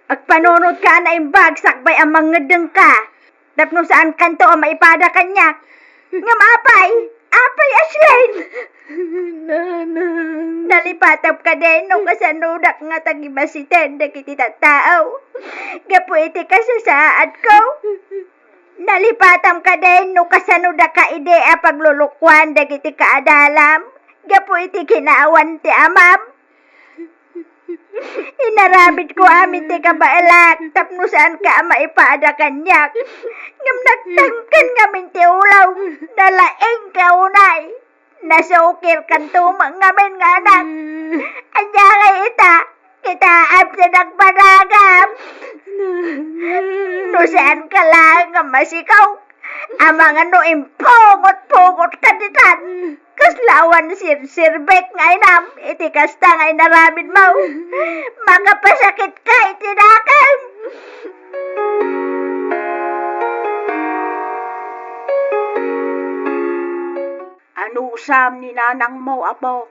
Agpanunod ka na imbag, sakbay ang mangadeng ka. Tapno saan kanto ang maipada kanyak. Ngam apay Ashlyn. Nanang. Nalipatap ka din no kasanudak nga tagibasiten dagiti tattao. Gapu iti kasasaad ko. Nalipatam ka din no kasanudak ka ide a paglulukwan dagiti kaadalam. Gapu iti kinaawan ti amam. Inaramid ko amin ti kabailat tapno saan ka maipada kanyak. Ngam nagtangkan ngamin ti ulaw. Nalaeng kaunay. Nasukir kan tumang ngamin nga anak. Anya nga ita. Kita sa nagpanagam. No saan ka lang nga masikaw. Amang ano impungot-pungot kaditan. Kaslawan sirbek nga inam. Iti kasta nga inaramid mo. Makapasakit ka iti nakam. Anusam ni nanang mo, apo.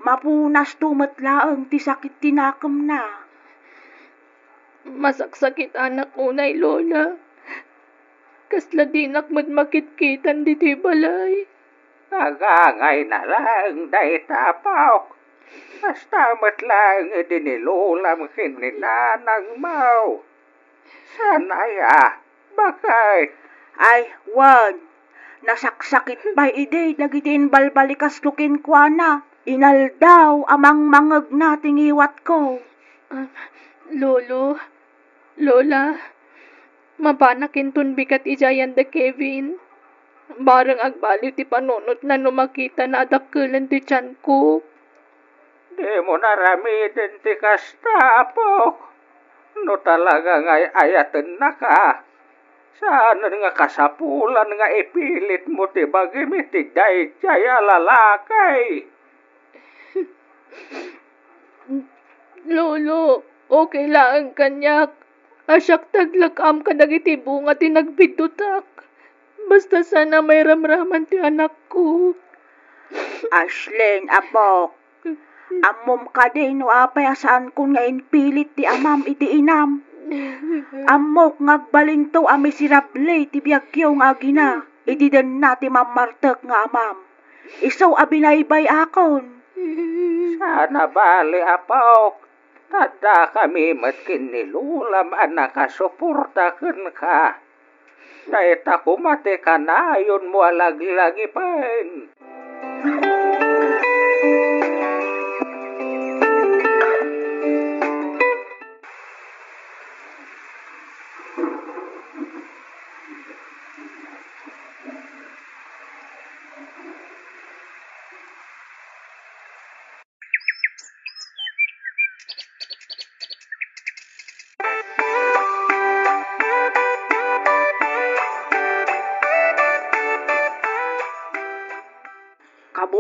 Mapunas tumatlaang ti sakit tinakam na. Masaksakit anak unay, lola. Kasla dinak magmakitkitan diti balay. Nagangay na lang day tapok. Basta matlang dinilulam kininanang mo. Sanaya, bakit? Ay, wan. Nasaksakit ba ide, dagitin balbalikas lukin kwa na. Inaldaw amang mangag na tingiwat ko. Lolo, lola, mabanakin tun bikat ijayan de Kevin. Barang agbaliw ti panunot na numakita na adakkelan ti tiyan ko. Di mo naramidin ti kastapok. No talaga ngay ayatan na ka. Saan nga kasapulan nga ipilit mo ti bagimi ti dayjay alalakay. Lolo, okay lang kanyak. Asyak taglakam ka dagiti bunga ti nagbidutak. Basta sana may ramraman ti anak ko. Ashlyn, apo. Amom ka din no apay asaan kun nga inpilit ti amam iti inam. Amok ngagbalinto ami sirable ti biyagyo nga agina. Iti den na ti mamartek nga amam. Isaw abinaybay akon. Sana bali apok. Tada kami matkin nilulam anak kasuporta ken ka. Dahit ako mati ka na yun mo alagi-lagi pan.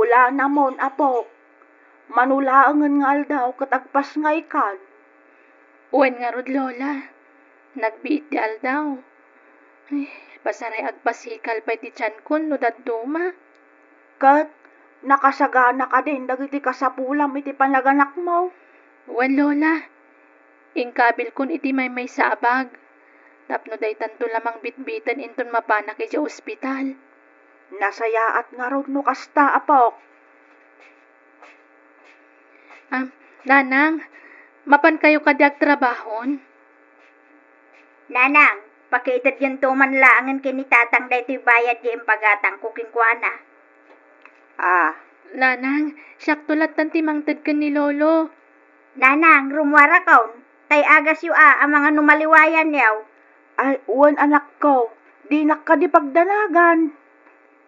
Wala namon, Apok. Manulaangan nga aldaw katagpas nga ikan. Uwan nga rod, Lola. Nagbiit di aldaw. Ay, pasaray agpasikal pa iti tiyan kun no daduma. Kat, nakasagana ka din, dagiti kasapulam iti panaganak mo. Uwan, Lola. Ingkabil kun iti may sabag. Tapno day tanto lamang bitbitan inton mapanak iti ospital. Nasayaat nga rod no kasta, Apok. Nanang, mapan kayo kadyag trabahon? Nanang, pakitad yung tuman laangan kinitatang dahito bayad yung pagatang kukingkwana. Ah, Nanang, siyak tulat tanti mangtad ka ni Lolo. Nanang, rumwara kaon. Tay agas yu ang mga numaliwayan yaw. ay, uwan anak ko. Di ka di pagdanagan.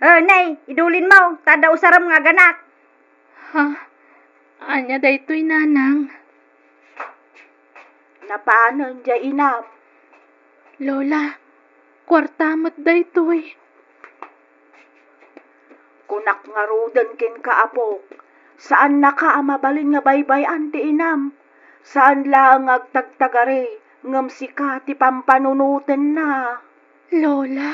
Nay, idulin mo. Tada usaram nga ganak. Ha? Anya daytoy nanang. Napaanon dya inap. Lola, kwartamot daytoy. Kunak nga rudan kin kaapok. Saan na ka amabalin nga baybay anti inam? Saan lang agtagtagari ngam sika ti pampanunutan na? Lola.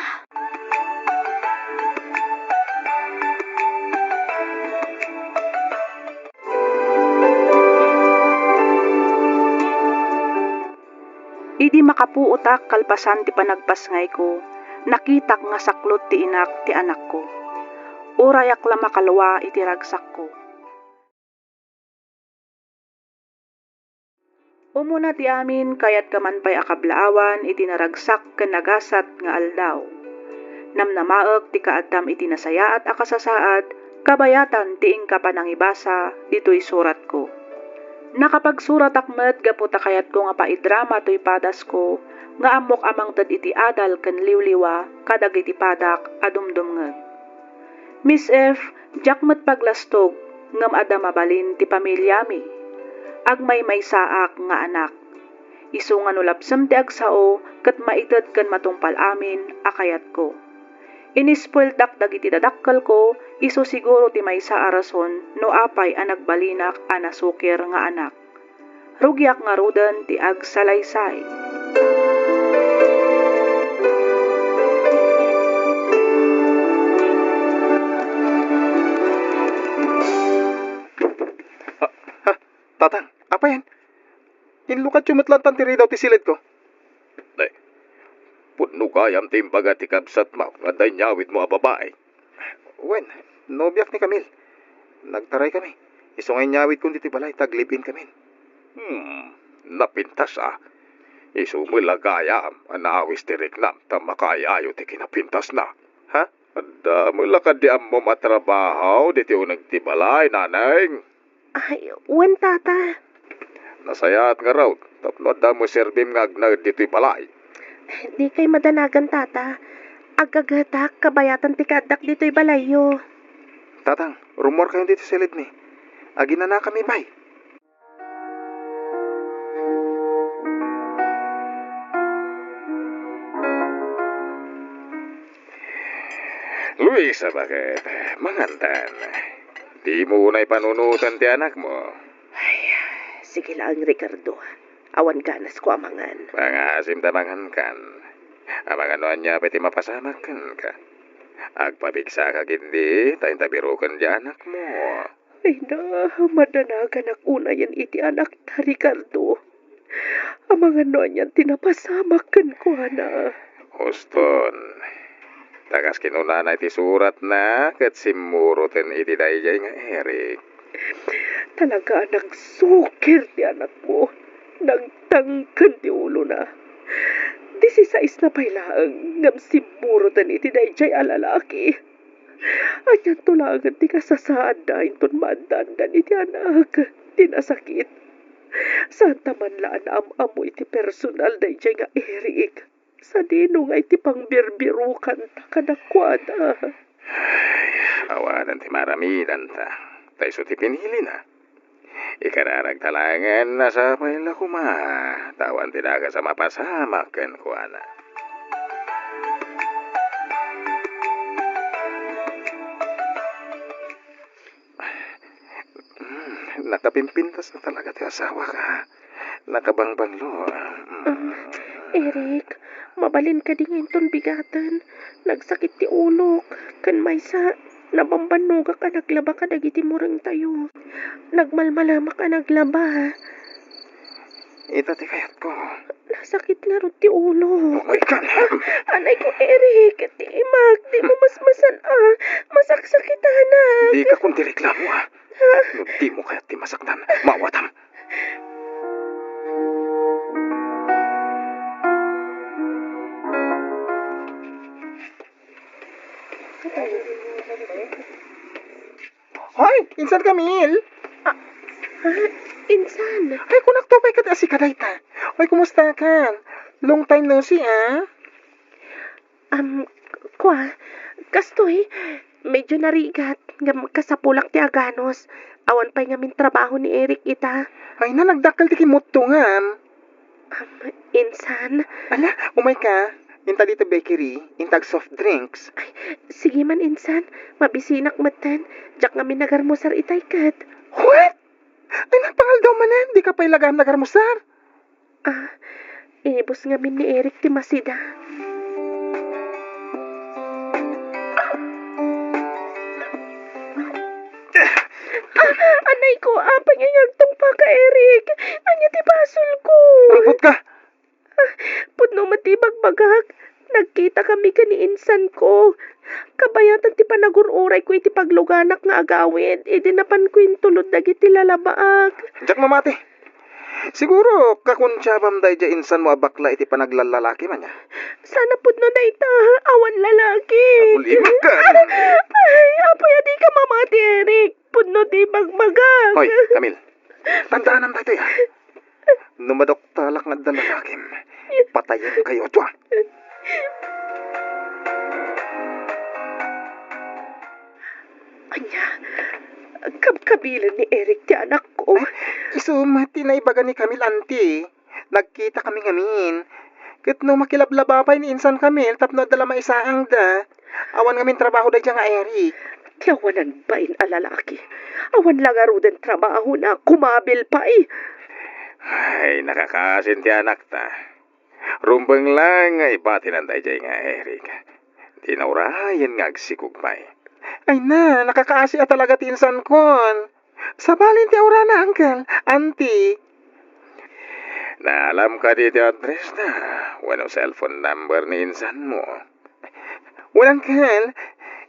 Idi makapuutak kalpasan ti panagpasngay ko, nakitak nga saklot ti inak ti anak ko. Urayak la makalwa iti ragsak ko. Umuna ti amin kayat kaman pay akablaawan iti naragsak ken nagasat nga aldaw. Namnamaek ti kaadtam iti nasayaat a kasasaad, kabayatan ti ingka panangibasa ditoy surat ko. Nakapagsurat akmet gaputa kayat ko nga paidrama toy padas ko, nga amok amang tad iti adal ken liwliwa kadag iti padak adumdumngeg. Miss F, jakmet paglastog ngem adda mabalin ti pamilyami. Agmay saak nga anak. Isu nga nulapsem ti agsao ket maited ken matungpal amin akayat ko. Inispueltak dagiti dadakkel ko, isu siguro ti maysa a rason no apay a nagbalinak a nasukir nga anak. Rugyak nga ruden ti agsalaysay. Tatang, apa yan? Inlukat chumatlantan tiri daw ti silid ko. Day, punno kayam timbaga ti kabsat mo, nga day nyawid mo a babae. Wen, nobyak ni Camille. Nagtaray kami. Isungay nyawid kundi ti balay, taglipin kami. Napintas ah. Isumulagayam, anaawis ti Rignam, tamakayayo ti kinapintas na. Ha? Ada mulakad di ammo matrabaho, di ti unag ti balay, nanay. Ay, wen tata. Nasayat nga raw, tapno da mo serbim nga agnag dito'y balay. Di kay madanagan tata. Agagatak kabayatan ti kadak dito'y balayo. Tatang, rumor kayo dito sa silid ni. Agina na kami, bay. Luisa, bakit? Mangantan. Di mo unay panunutan ti anak mo. Sige lang, Ricardo. Awan ganas ko amangan. Pangasim tamangan kan. Amangan no anya pati mapasamakan ka. Agpabigsa ka gindi, tayo tabirukan di anak mo. Ay na, madanagan ako na yan iti anak na, Ricardo. Amangan no yan tinapasamakan ko na. Huston. Tagas kinunana iti surat na, kat simurutin iti dayjay nga Eric. Talaga anak sukir ti anak mo. Nagtangkan ti ulo na. 16 na pailaang ngam simurutan iti dayjay alalaki. Anyan tulangan ti kasasaan na inton maandandan iti anak. Tinasakit. Santa man laan am-amo iti personal dayjay nga Eric. Sa dino nga iti pangbirbirukan ta kadakwada. Awanan ti maramidan ta. Tay so ti pinili na. Ikararag talangan na sa paila kuma. Tawan ti daga sa mapasamakan ko ana. nakapimpintas na talaga ti asawa ka. Nakabangbanglo. Eric, mabalin ka di ngayon ton bigatan. Nagsakit ti ulok. Kan maysa, nabambanuga ka naglaba ka dagiti murang tayo. Nagmalmalama ka naglaba. Ita ti kayat ko. Nasakit nga ron ti ulo. Oh my God. Anay ko, Eric, ti imag, di mo masmasan masaksakitan na. Di ka kundi reklamo Di mo kaya ti masaktan. Mawatam. Hoy, insan Camille. Insan, Ay, kunak to kay kada si kadayta. Hoy, kumusta ka? Long time no see, kwa, kastoy, medyo narigat, nga kasapulak ti aganos. Awan pa'y ngamin trabaho ni Eric ita. Ay na, nagdakal ti kimutungan. Insan, Ala, umay ka. Inta dito bakery, intag soft drinks. sige man insan, mabisinak matan, jak ngamin nagarmusar itay kat. What? Ay, nagpangal daw manan. Di ka pa ilagam nagarmusar. Inibos ngamin ni Eric ti masida. Anay ko, panyayagtong pa ka, Eric. Anya ti basol ko. Rupot ka. Pudno matibag bagak. Nagkita kami ka ni insan ko. Kabayatan ti panagururay ko iti pagluganak nga agawid. Idinapan ko yung tulod dagiti lalabaag. Jak mamati. Siguro, kakunsyabam day dya insan mo abakla iti panaglalalaki man niya. Sana pudno na ita, awan lalaki. Ulimag ka. Ay, apoy, di ka mamati, Eric. Pudno di bagbagang. Hoy, Camille. Tandaanan tayo ya. Numadok talak nga dalalakim. Patayin kayo, tuwa. Anya, kabilan ni Eric ti anak ko. Isumati na ibaga ni Camille, auntie. Nagkita kami ngamin. Kat no makilablabapay ni insan Camille, tapno dala maisaang da. Awan ngamin trabaho da nga Eric. Ti awanan bain alalaki. Awan lang den trabaho na kumabil pa eh. Ay, nakakasin ti anak ta. Rumbang lang ay batinan tayo nga Eric. Di naurayan nga agsikugmay. Ay na, nakakaasi talaga ti insan kon. Sabalin ti aura na, uncle. Auntie. Naalam ka di ti address na. Wano cellphone number ni insan mo. Walang uncle.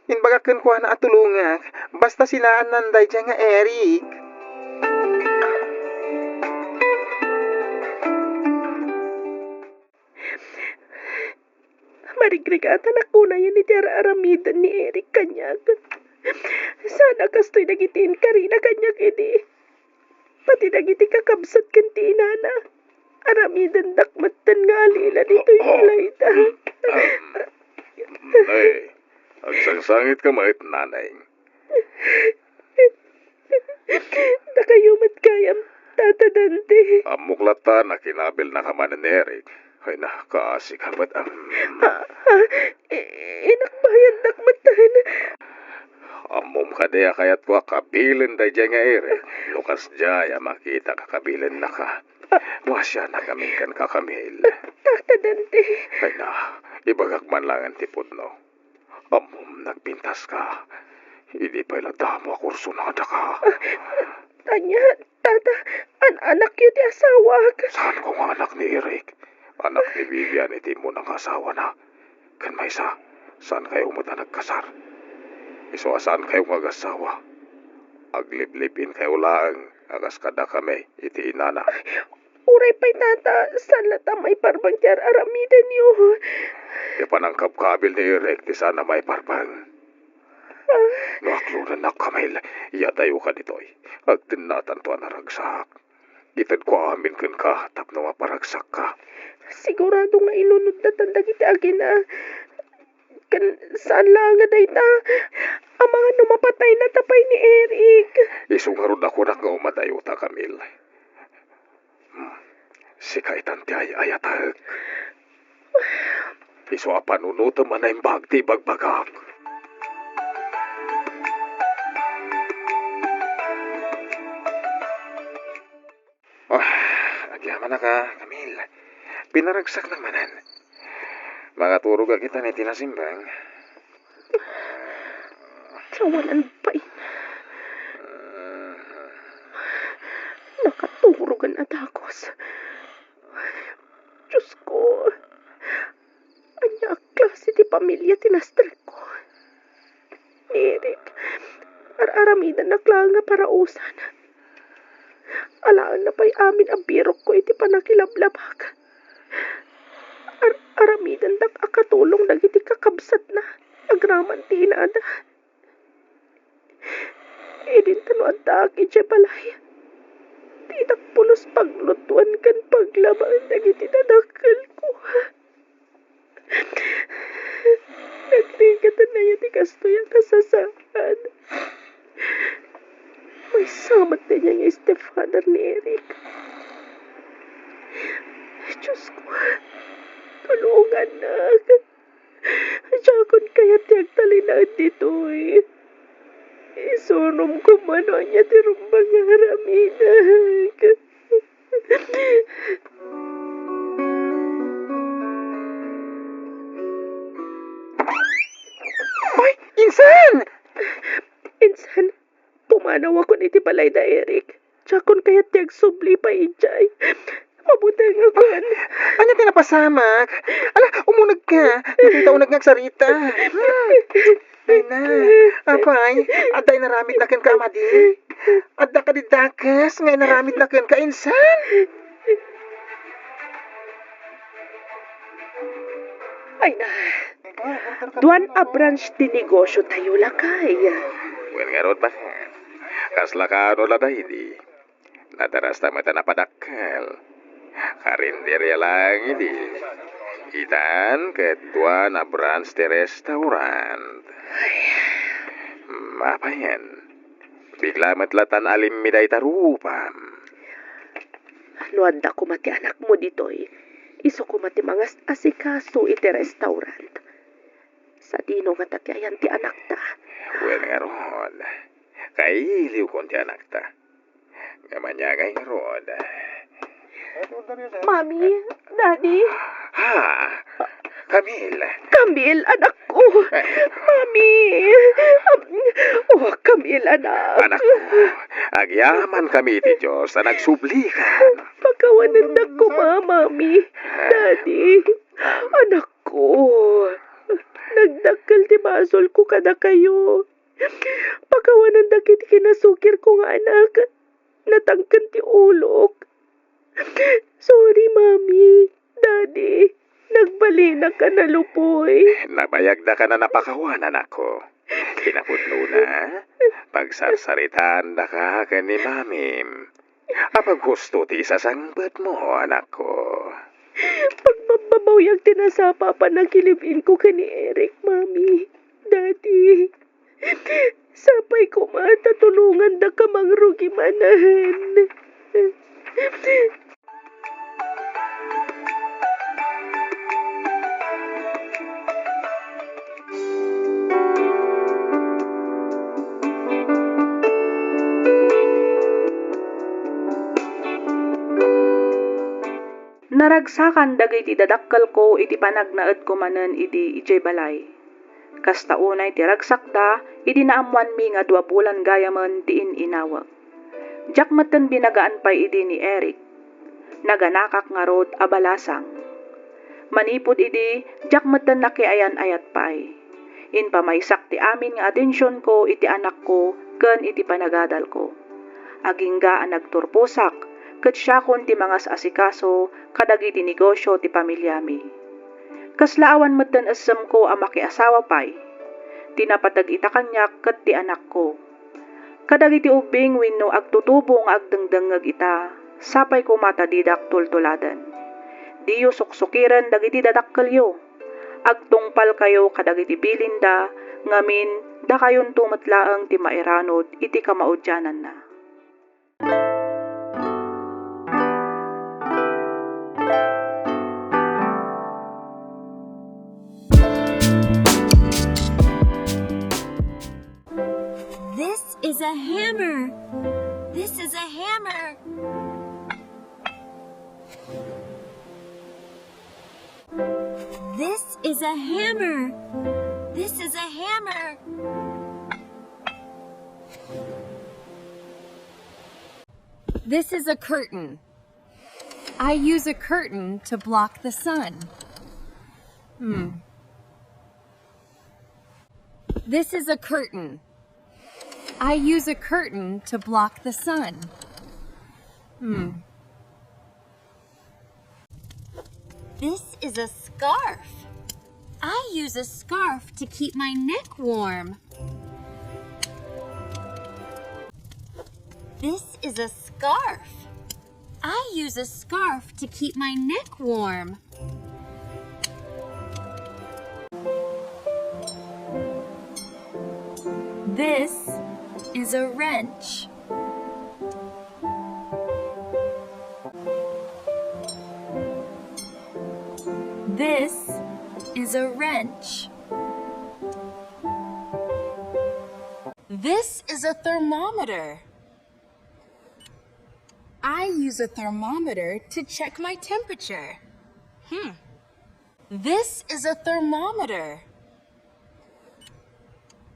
Inbagakan ko na atulungak. Basta sinaan nanday dyan nga Eric. Marigrigatan ako na yan ni Tara Aramidan ni Eric kanyag. Sana kastoy nagitin ka rin na kanyag edi. Pati nagiti kakabsat kanti inana. Aramidan dakmatan nga alila dito'y malayta. Ay, agsangsangit ka mait nanay. Nakayumat kayam tatadante. Amuklata na kinabil na kamanan ni Eric. Ay nakakaasi ka ba't Inakbayan dakmatan. Amom ka diya kayat ko kabilin da dyan nga Eric. Lukas dya makita kakabilin na ka. Wasya na kaming kan kakamil. Tatadante. Ay na, ibagak man lang ang tipod no. Amom nagpintas ka. Hindi pa iladamo kursunada ka. Tanya, tata, anak yun di asawa. Saan kong anak ni Eric? Anak ni Vivian iti mo ng asawa na. Kan may isa, saan kayo mo na nagkasar? Iso saan kayo mag-asawa? Agliblipin kayo lang, agas kada kami, iti inana. Uray pa'y tata, saan lata may parbang tiyar aramidan niyo. Di panangkap kabil ni Eric, di sana may parbang. Naklunan na kamil, iyadayo ka ditoy. Agtinatan to naragsak. Itad ko amin kan ka, tapno maparagsak ka. Sigurado nga ilunod na tanda kita agina. Kan saan lang nga dayta? Ang mga numapatay na tapay ni Eric. Isungarod ako na nga umadayo ta, Camille. Si kaitan ti ay ayatag. Iso apanunuto man na imbagti bagbagak. Oh, agyaman na ka, Camil. Pinaragsak namanan. Makaturog kita ni tinasimbang. Sawalan pa nakaturugan at akos. Diyos ko, anya klase ti pamilya tinastrek ko. Eric, aramidan na klang nga parausan. Alaan na pa'y amin ang birok ko iti panakilablabag. Aramidan dak akatulong dagiti kakabsat na agraman ti inada. Edin tano at daak iti balay. Tidak pulos paglutuan kan paglaban dagiti dadakkel ko. Nagligatan na yun ikastoy ang kasasaan. May samat na niya yung stepfather ni Eric. Diyos ko, tulungan na. Diyakon kaya tiyag talinaan dito eh. Isunom ko mano niya tirumbang ang haraminan. Ay, insan! Insan, pumanaw ako niti balay da Eric. Diyakon kaya tiyag subli pa ijay. Mabutang ako. Anya tinapasamak? Ala, umunag ka. Nakita unag ngagsarita. Ay na, apay, aday naramid na ken ka, amadi. Adda ka didakas, ngay naramid na ken ka, insan. Ay na, duan a branch ti negosyo tayo lakay. Wen nga rod ba? Kaslakano la di. Nadaras tamat na padakkel. Karinderya lang ini. Itan kedua na branch ti restaurant. Apa yan? Bigla matlatan alim miday tarupam. Luanda ko mati anak mo ditoy. Iso ko mati mga asikaso iti restaurant. Sa dino nga tatyayan ti anak ta. Wen nga ron. Kailiw kon ti anak ta. Ngamanyagay nga ron. Mami, Daddy, Ha? Camille. Camille, anak ko. Mami. Oh, Camille, anak. Anak ko, agyaman kami ti Diyos na nagsublikan. Pagkawanan na ko, Mami. Daddy, anak ko. Nagdakkel ti basol ko kada kayo. Pagkawanan na kiti kinasukir ko nga anak. Natangkan ti ulok. Sorry, Mami. Daddy, nagbalina ka na lupoy. Nabayag na ka na napakawanan ako. Kinaputno na, pagsarsaritaan na ka ni Mamim. Apag gusto ti sasangbat mo, anak ko. Pagmamawag tinasapa pa nagkilibin ko ka ni Eric, Mami. Daddy, sapay ko matatulungan na ka mangrugi manahan. Naragsakan dagiti dadakkel ko iti panagnaed ko manen iti ijay balay. Kasta unay ti ragsakda iti naamuan mi nga 2 bulan gayamen ti inawag. Diak meten binagaan pay iti ni Eric. Naganakak nga rod abalasang. Manipod iti diak meten nakiayan ayat pay. Inpamaysak ti amin nga atensyon ko iti anak ko ken iti panagadal ko. Agingga ang nagturpusak ket siya kon ti mga asikaso kadagiti negosyo ti pamilyami. Kaslaawan metten essem ko a makiasawa pay. Tinapatag ita kanyak ket ti anak ko. Kadagiti ubing wenno agtutubong agdengdengeg ita, sapay ko matadidak tultuladen. Diyo suksukiren dagiti dadakkelyo. Agtungpal kayo kadagiti bilinda, ngamin da kayon tumetlaeng ti mairanod iti kamaudyanan na. This is a hammer. This is a hammer. This is a hammer. This is a hammer. This is a curtain. I use a curtain to block the sun. This is a curtain. I use a curtain to block the sun. This is a scarf. I use a scarf to keep my neck warm. This is a scarf. I use a scarf to keep my neck warm. This is a wrench. This is a wrench. This is a thermometer. I use a thermometer to check my temperature. This is a thermometer.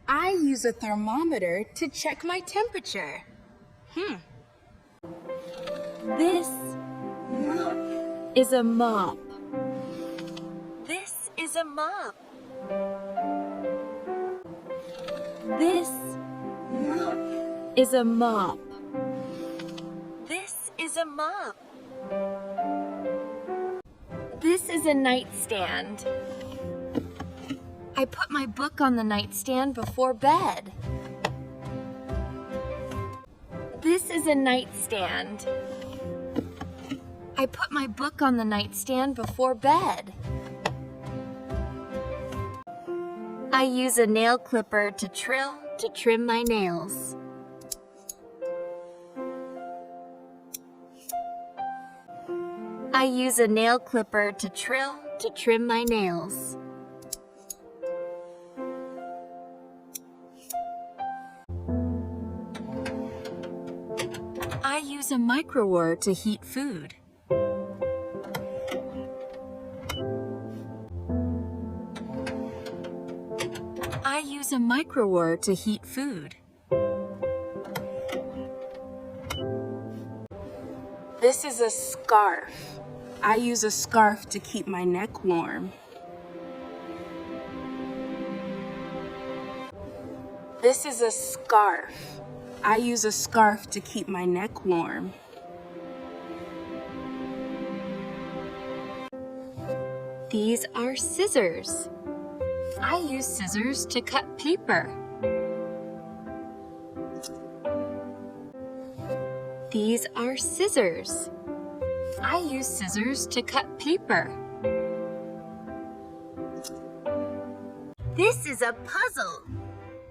I use a thermometer to check my temperature. This is a mop. This is a mop. This is a mop. This is a mop. This is a nightstand. I put my book on the nightstand before bed. This is a nightstand. I put my book on the nightstand before bed. I use a nail clipper to trim my nails. I use a nail clipper to trim my nails. I use a microwave to heat food. I use a microwave to heat food. This is a scarf. I use a scarf to keep my neck warm. This is a scarf. I use a scarf to keep my neck warm. These are scissors. I use scissors to cut paper. These are scissors. I use scissors to cut paper. This is a puzzle.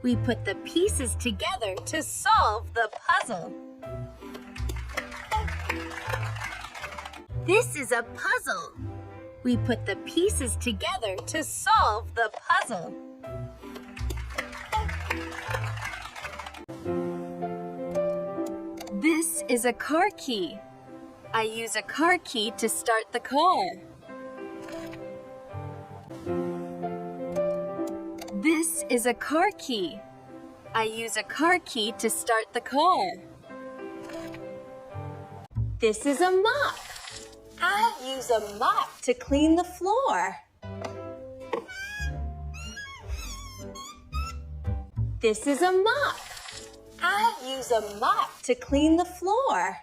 We put the pieces together to solve the puzzle. This is a puzzle. We put the pieces together to solve the puzzle. This is a car key. I use a car key to start the car. This is a car key. I use a car key to start the car. This is a mop. I use a mop to clean the floor. This is a mop. I use a mop to clean the floor.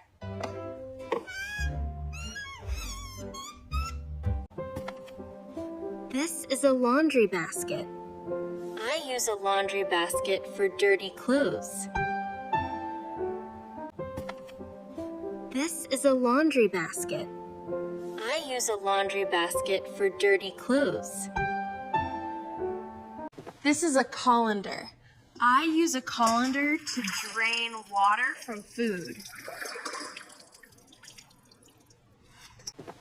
This is a laundry basket. I use a laundry basket for dirty clothes. This is a laundry basket. I use a laundry basket for dirty clothes. This is a colander. I use a colander to drain water from food.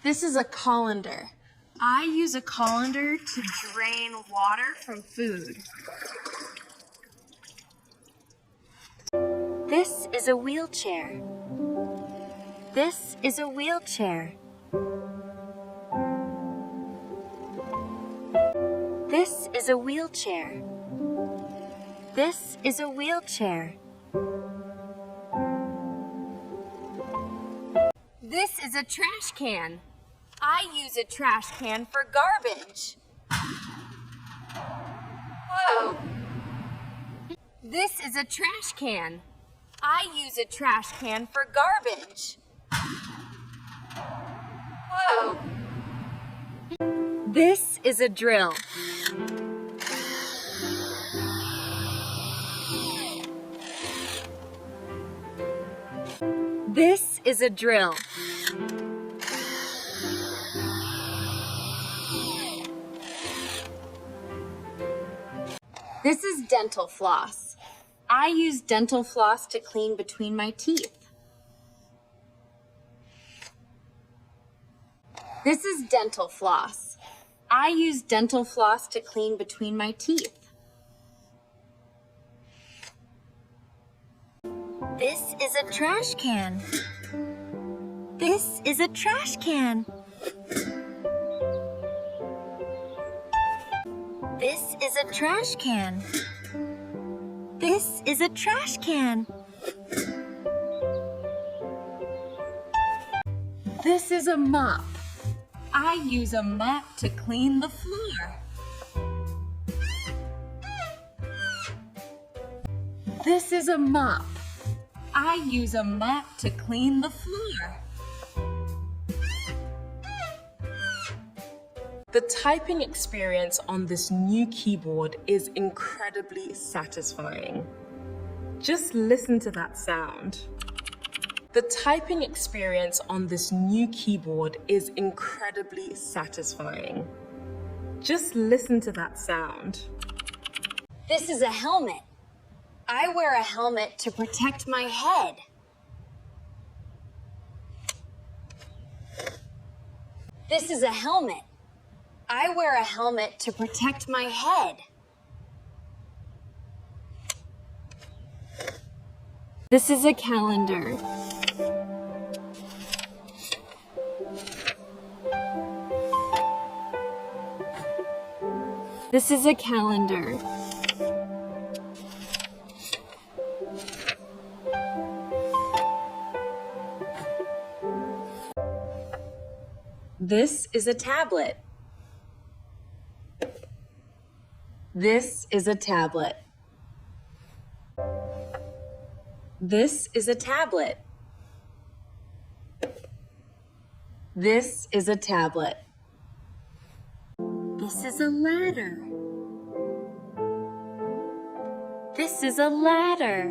This is a colander. I use a colander to drain water from food. This is a wheelchair. This is a wheelchair. This is a wheelchair. This is a wheelchair. This is a trash can. I use a trash can for garbage. Whoa. This is a trash can. I use a trash can for garbage. Whoa. This is a drill. This is a drill. This is dental floss. I use dental floss to clean between my teeth. This is dental floss. I use dental floss to clean between my teeth. This is a trash can. This is a trash can. This is a trash can. This is a trash can. This is a mop. I use a mop to clean the floor. This is a mop. I use a mop to clean the floor. The typing experience on this new keyboard is incredibly satisfying. Just listen to that sound. The typing experience on this new keyboard is incredibly satisfying. Just listen to that sound. This is a helmet. I wear a helmet to protect my head. This is a helmet. I wear a helmet to protect my head. This is a calendar. This is a calendar. This is a tablet. This is a tablet. This is a tablet. This is a tablet. This is a ladder. This is a ladder.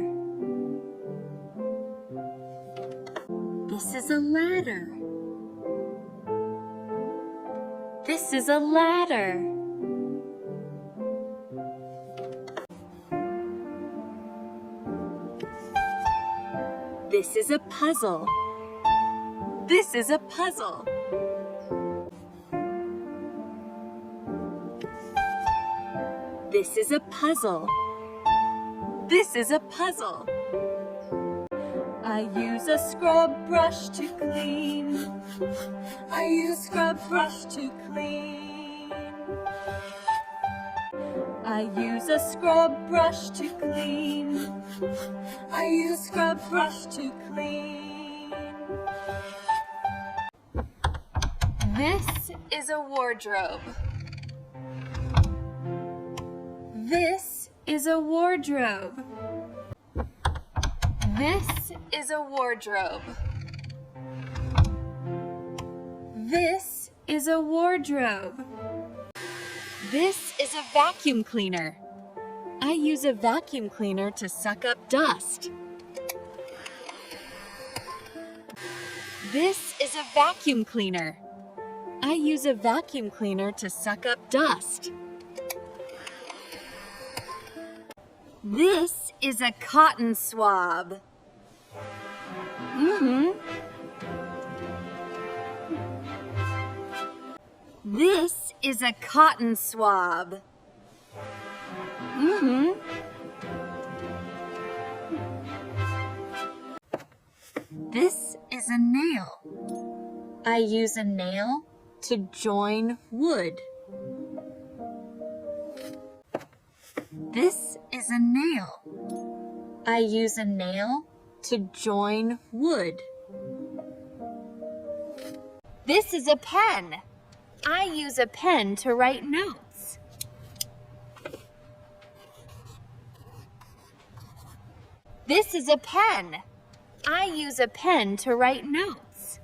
This is a ladder. This is a ladder. This is a puzzle. This is a puzzle. This is a puzzle. This is a puzzle. I use a scrub brush to clean. I use scrub brush to clean. I use a scrub brush to clean. I use scrub brush to clean. This is a wardrobe. This is a wardrobe. This is a wardrobe. This is a wardrobe. This is a vacuum cleaner. I use a vacuum cleaner to suck up dust. This is a vacuum cleaner. I use a vacuum cleaner to suck up dust. This is a cotton swab. This is a cotton swab. This is a nail. I use a nail to join wood. This is a nail. I use a nail to join wood. This is a pen. I use a pen to write notes. This is a pen. I use a pen to write notes.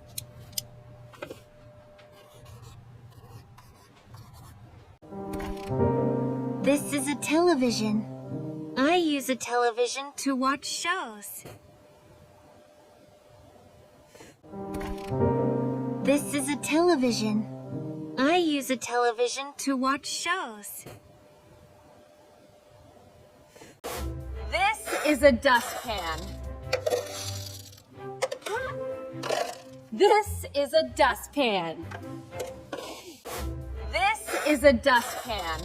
This is a television. I use a television to watch shows. This is a television. I use a television to watch shows. This is a dustpan. This is a dustpan. This is a dustpan.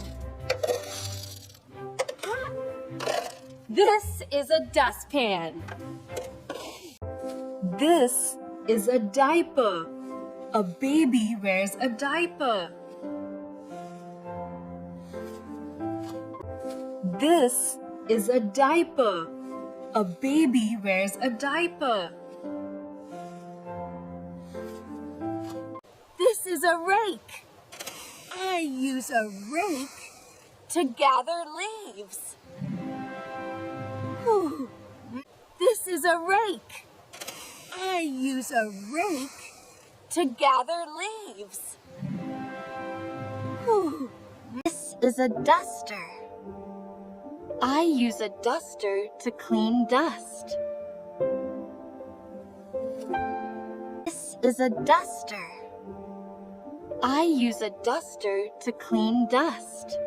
This is a dustpan. This is a diaper. A baby wears a diaper. This is a diaper. A baby wears a diaper. This is a rake. I use a rake to gather leaves. Whew. This is a rake. I use a rake to gather leaves. Whew. This is a duster. I use a duster to clean dust. This is a duster. I use a duster to clean dust.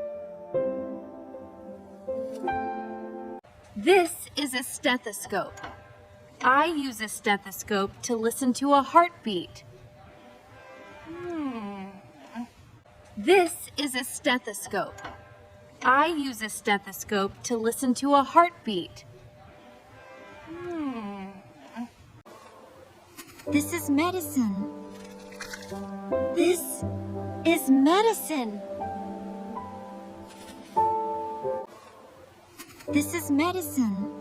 This is a stethoscope. I use a stethoscope to listen to a heartbeat. This is a stethoscope. I use a stethoscope to listen to a heartbeat. This is medicine. This is medicine. This is medicine.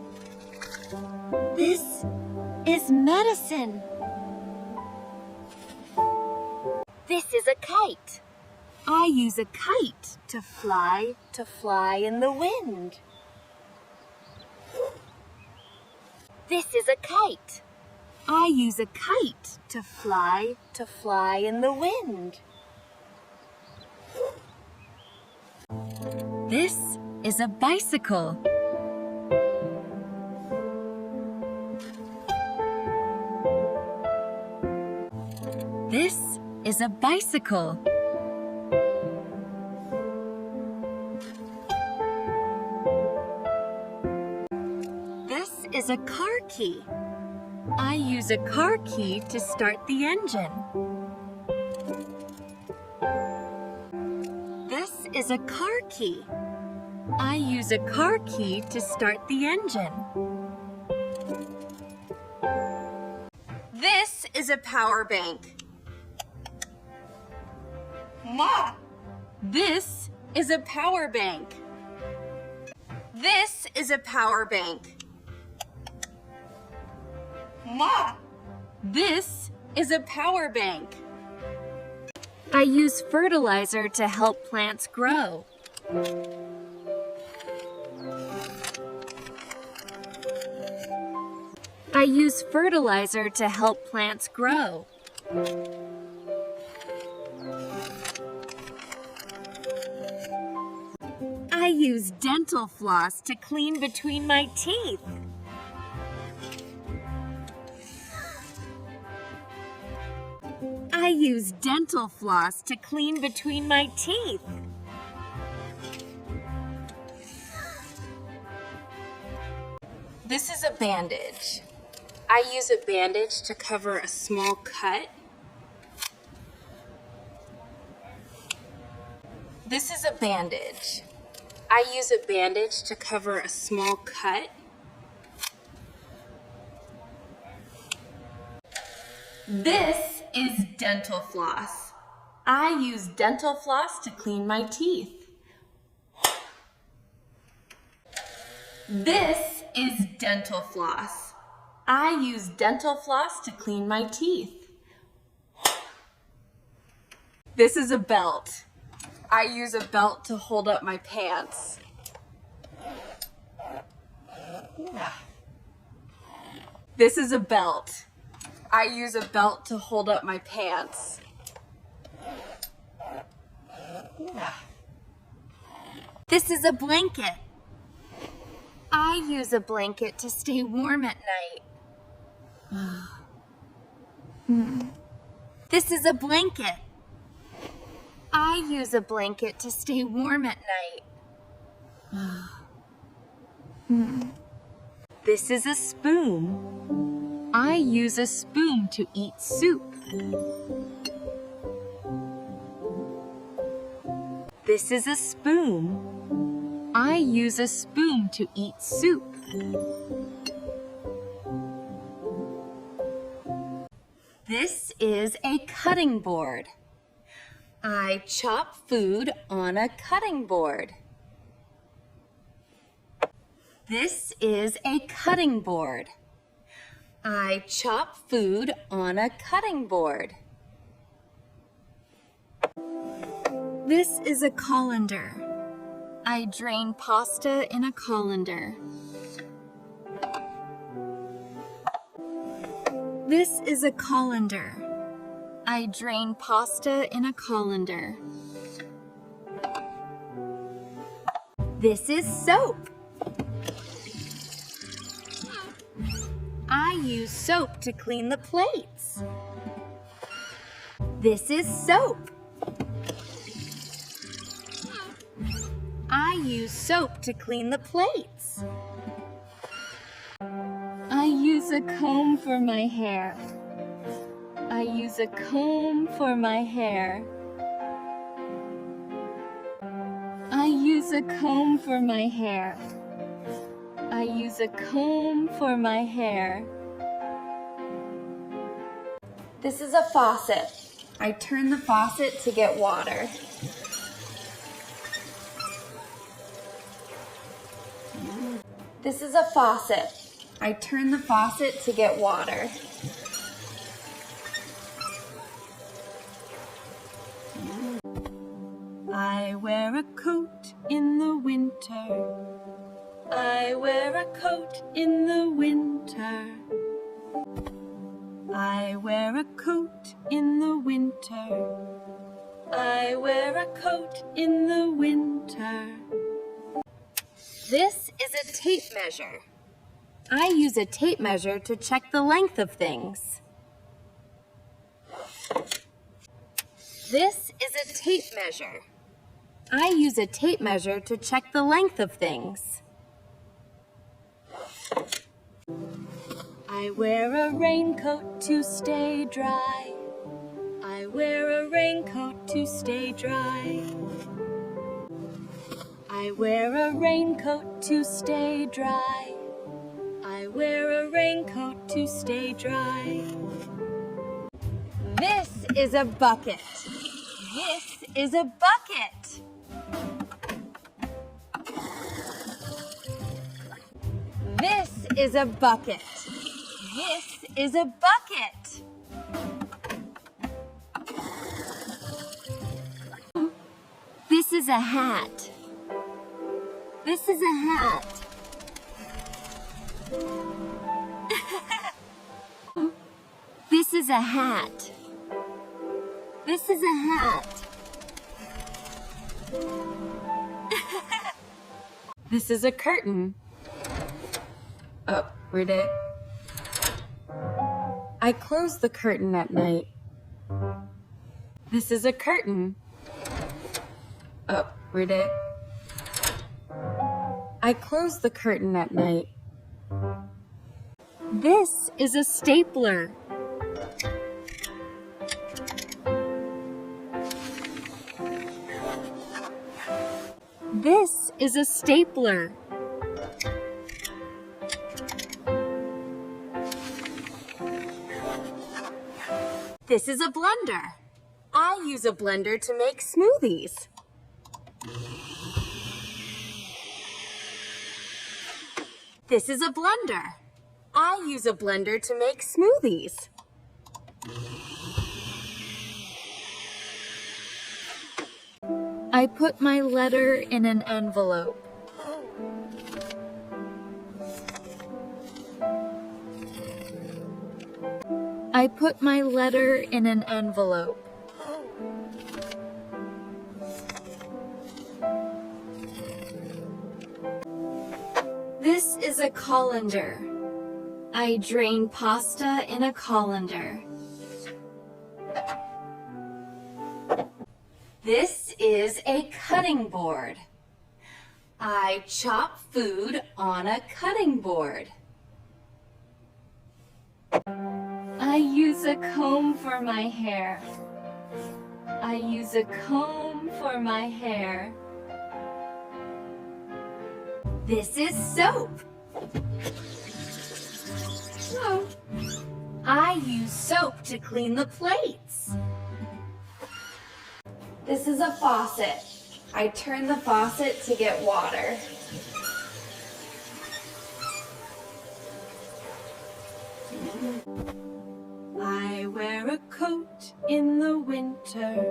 This is medicine. This is a kite. I use a kite to fly in the wind. This is a kite. I use a kite to fly in the wind. This is a bicycle. This is a bicycle. This is a car key. I use a car key to start the engine. This is a car key. I use a car key to start the engine. This is a power bank. Ma! This is a power bank. This is a power bank. Ma! This is a power bank. I use fertilizer to help plants grow. I use fertilizer to help plants grow. I use dental floss to clean between my teeth. I use dental floss to clean between my teeth. This is a bandage. I use a bandage to cover a small cut. This is a bandage. I use a bandage to cover a small cut. This is dental floss. I use dental floss to clean my teeth. This is dental floss. I use dental floss to clean my teeth. This is a belt. I use a belt to hold up my pants. This is a belt. I use a belt to hold up my pants. This is a blanket. I use a blanket to stay warm at night. This is a blanket. I use a blanket to stay warm at night. This is a spoon. I use a spoon to eat soup. This is a spoon. I use a spoon to eat soup. This is a cutting board. I chop food on a cutting board. This is a cutting board. I chop food on a cutting board. This is a colander. I drain pasta in a colander. This is a colander. I drain pasta in a colander. This is soap. I use soap to clean the plates. This is soap. I use soap to clean the plates. I use a comb for my hair. I use a comb for my hair. I use a comb for my hair. I use a comb for my hair. This is a faucet. I turn the faucet to get water. This is a faucet. I turn the faucet to get water. I wear a coat in the winter. I wear a coat in the winter. I wear a coat in the winter. I wear a coat in the winter. This is a tape measure. I use a tape measure to check the length of things. This is a tape measure. I use a tape measure to check the length of things. I wear a raincoat to stay dry. I wear a raincoat to stay dry. I wear a raincoat to stay dry. I wear a raincoat to stay dry. This is a bucket. This is a bucket. This is a bucket. This is a bucket. This is a hat. This is a hat. This is a hat. This is a hat. This is a curtain. Oh, read it. I close the curtain at night. This is a curtain. Oh, read it. I close the curtain at night. This is a stapler. This is a stapler. This is a blender. I use a blender to make smoothies. This is a blender. I use a blender to make smoothies. I put my letter in an envelope. I put my letter in an envelope. This is a colander. I drain pasta in a colander. This is a cutting board. I chop food on a cutting board. I use a comb for my hair. I use a comb for my hair. This is soap. Oh. I use soap to clean the plates. This is a faucet. I turn the faucet to get water. I wear a coat in the winter.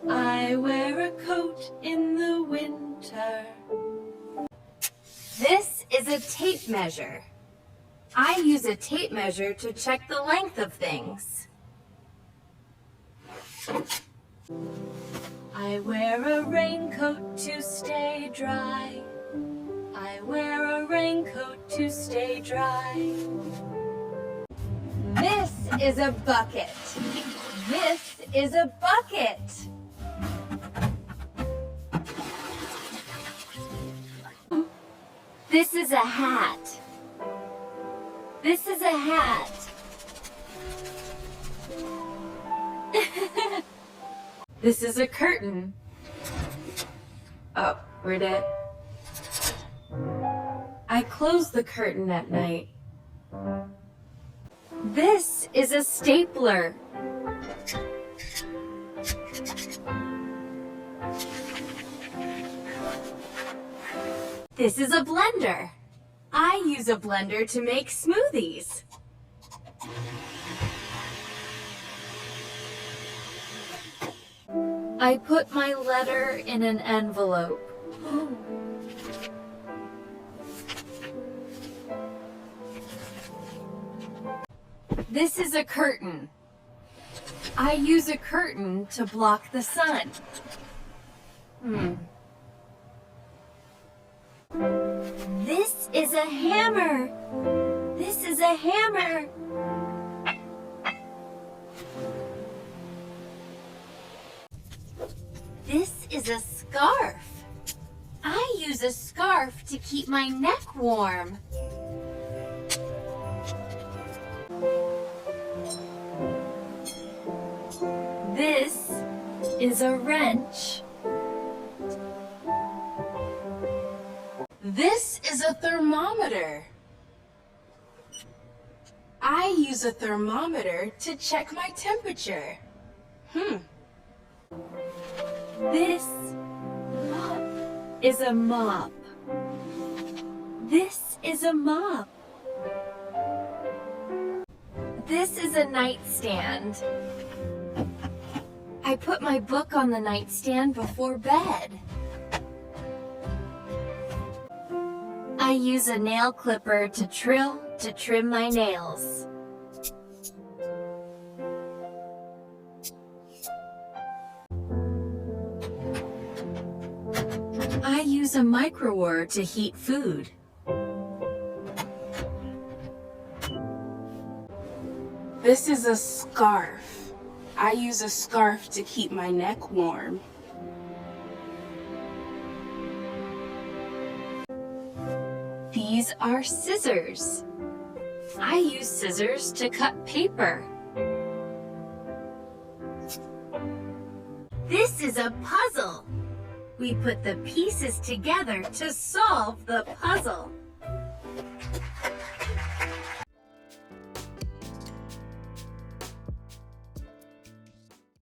I wear a coat in the winter. This is a tape measure. I use a tape measure to check the length of things. I wear a raincoat to stay dry. I wear a raincoat to stay dry. This is a bucket. This is a bucket. This is a hat. This is a hat. This is a curtain. Oh, where'd it? I close the curtain at night. This is a stapler. This is a blender. I use a blender to make smoothies. I put my letter in an envelope. This is a curtain. I use a curtain to block the sun. This is a hammer. This is a hammer. This is a scarf. I use a scarf to keep my neck warm. This is a wrench. This is a thermometer. I use a thermometer to check my temperature. This is a mop. This is a mop. This is a nightstand. I put my book on the nightstand before bed. I use a nail clipper to trim my nails. I use a microwave to heat food. This is a scarf. I use a scarf to keep my neck warm. These are scissors. I use scissors to cut paper. This is a puzzle. We put the pieces together to solve the puzzle.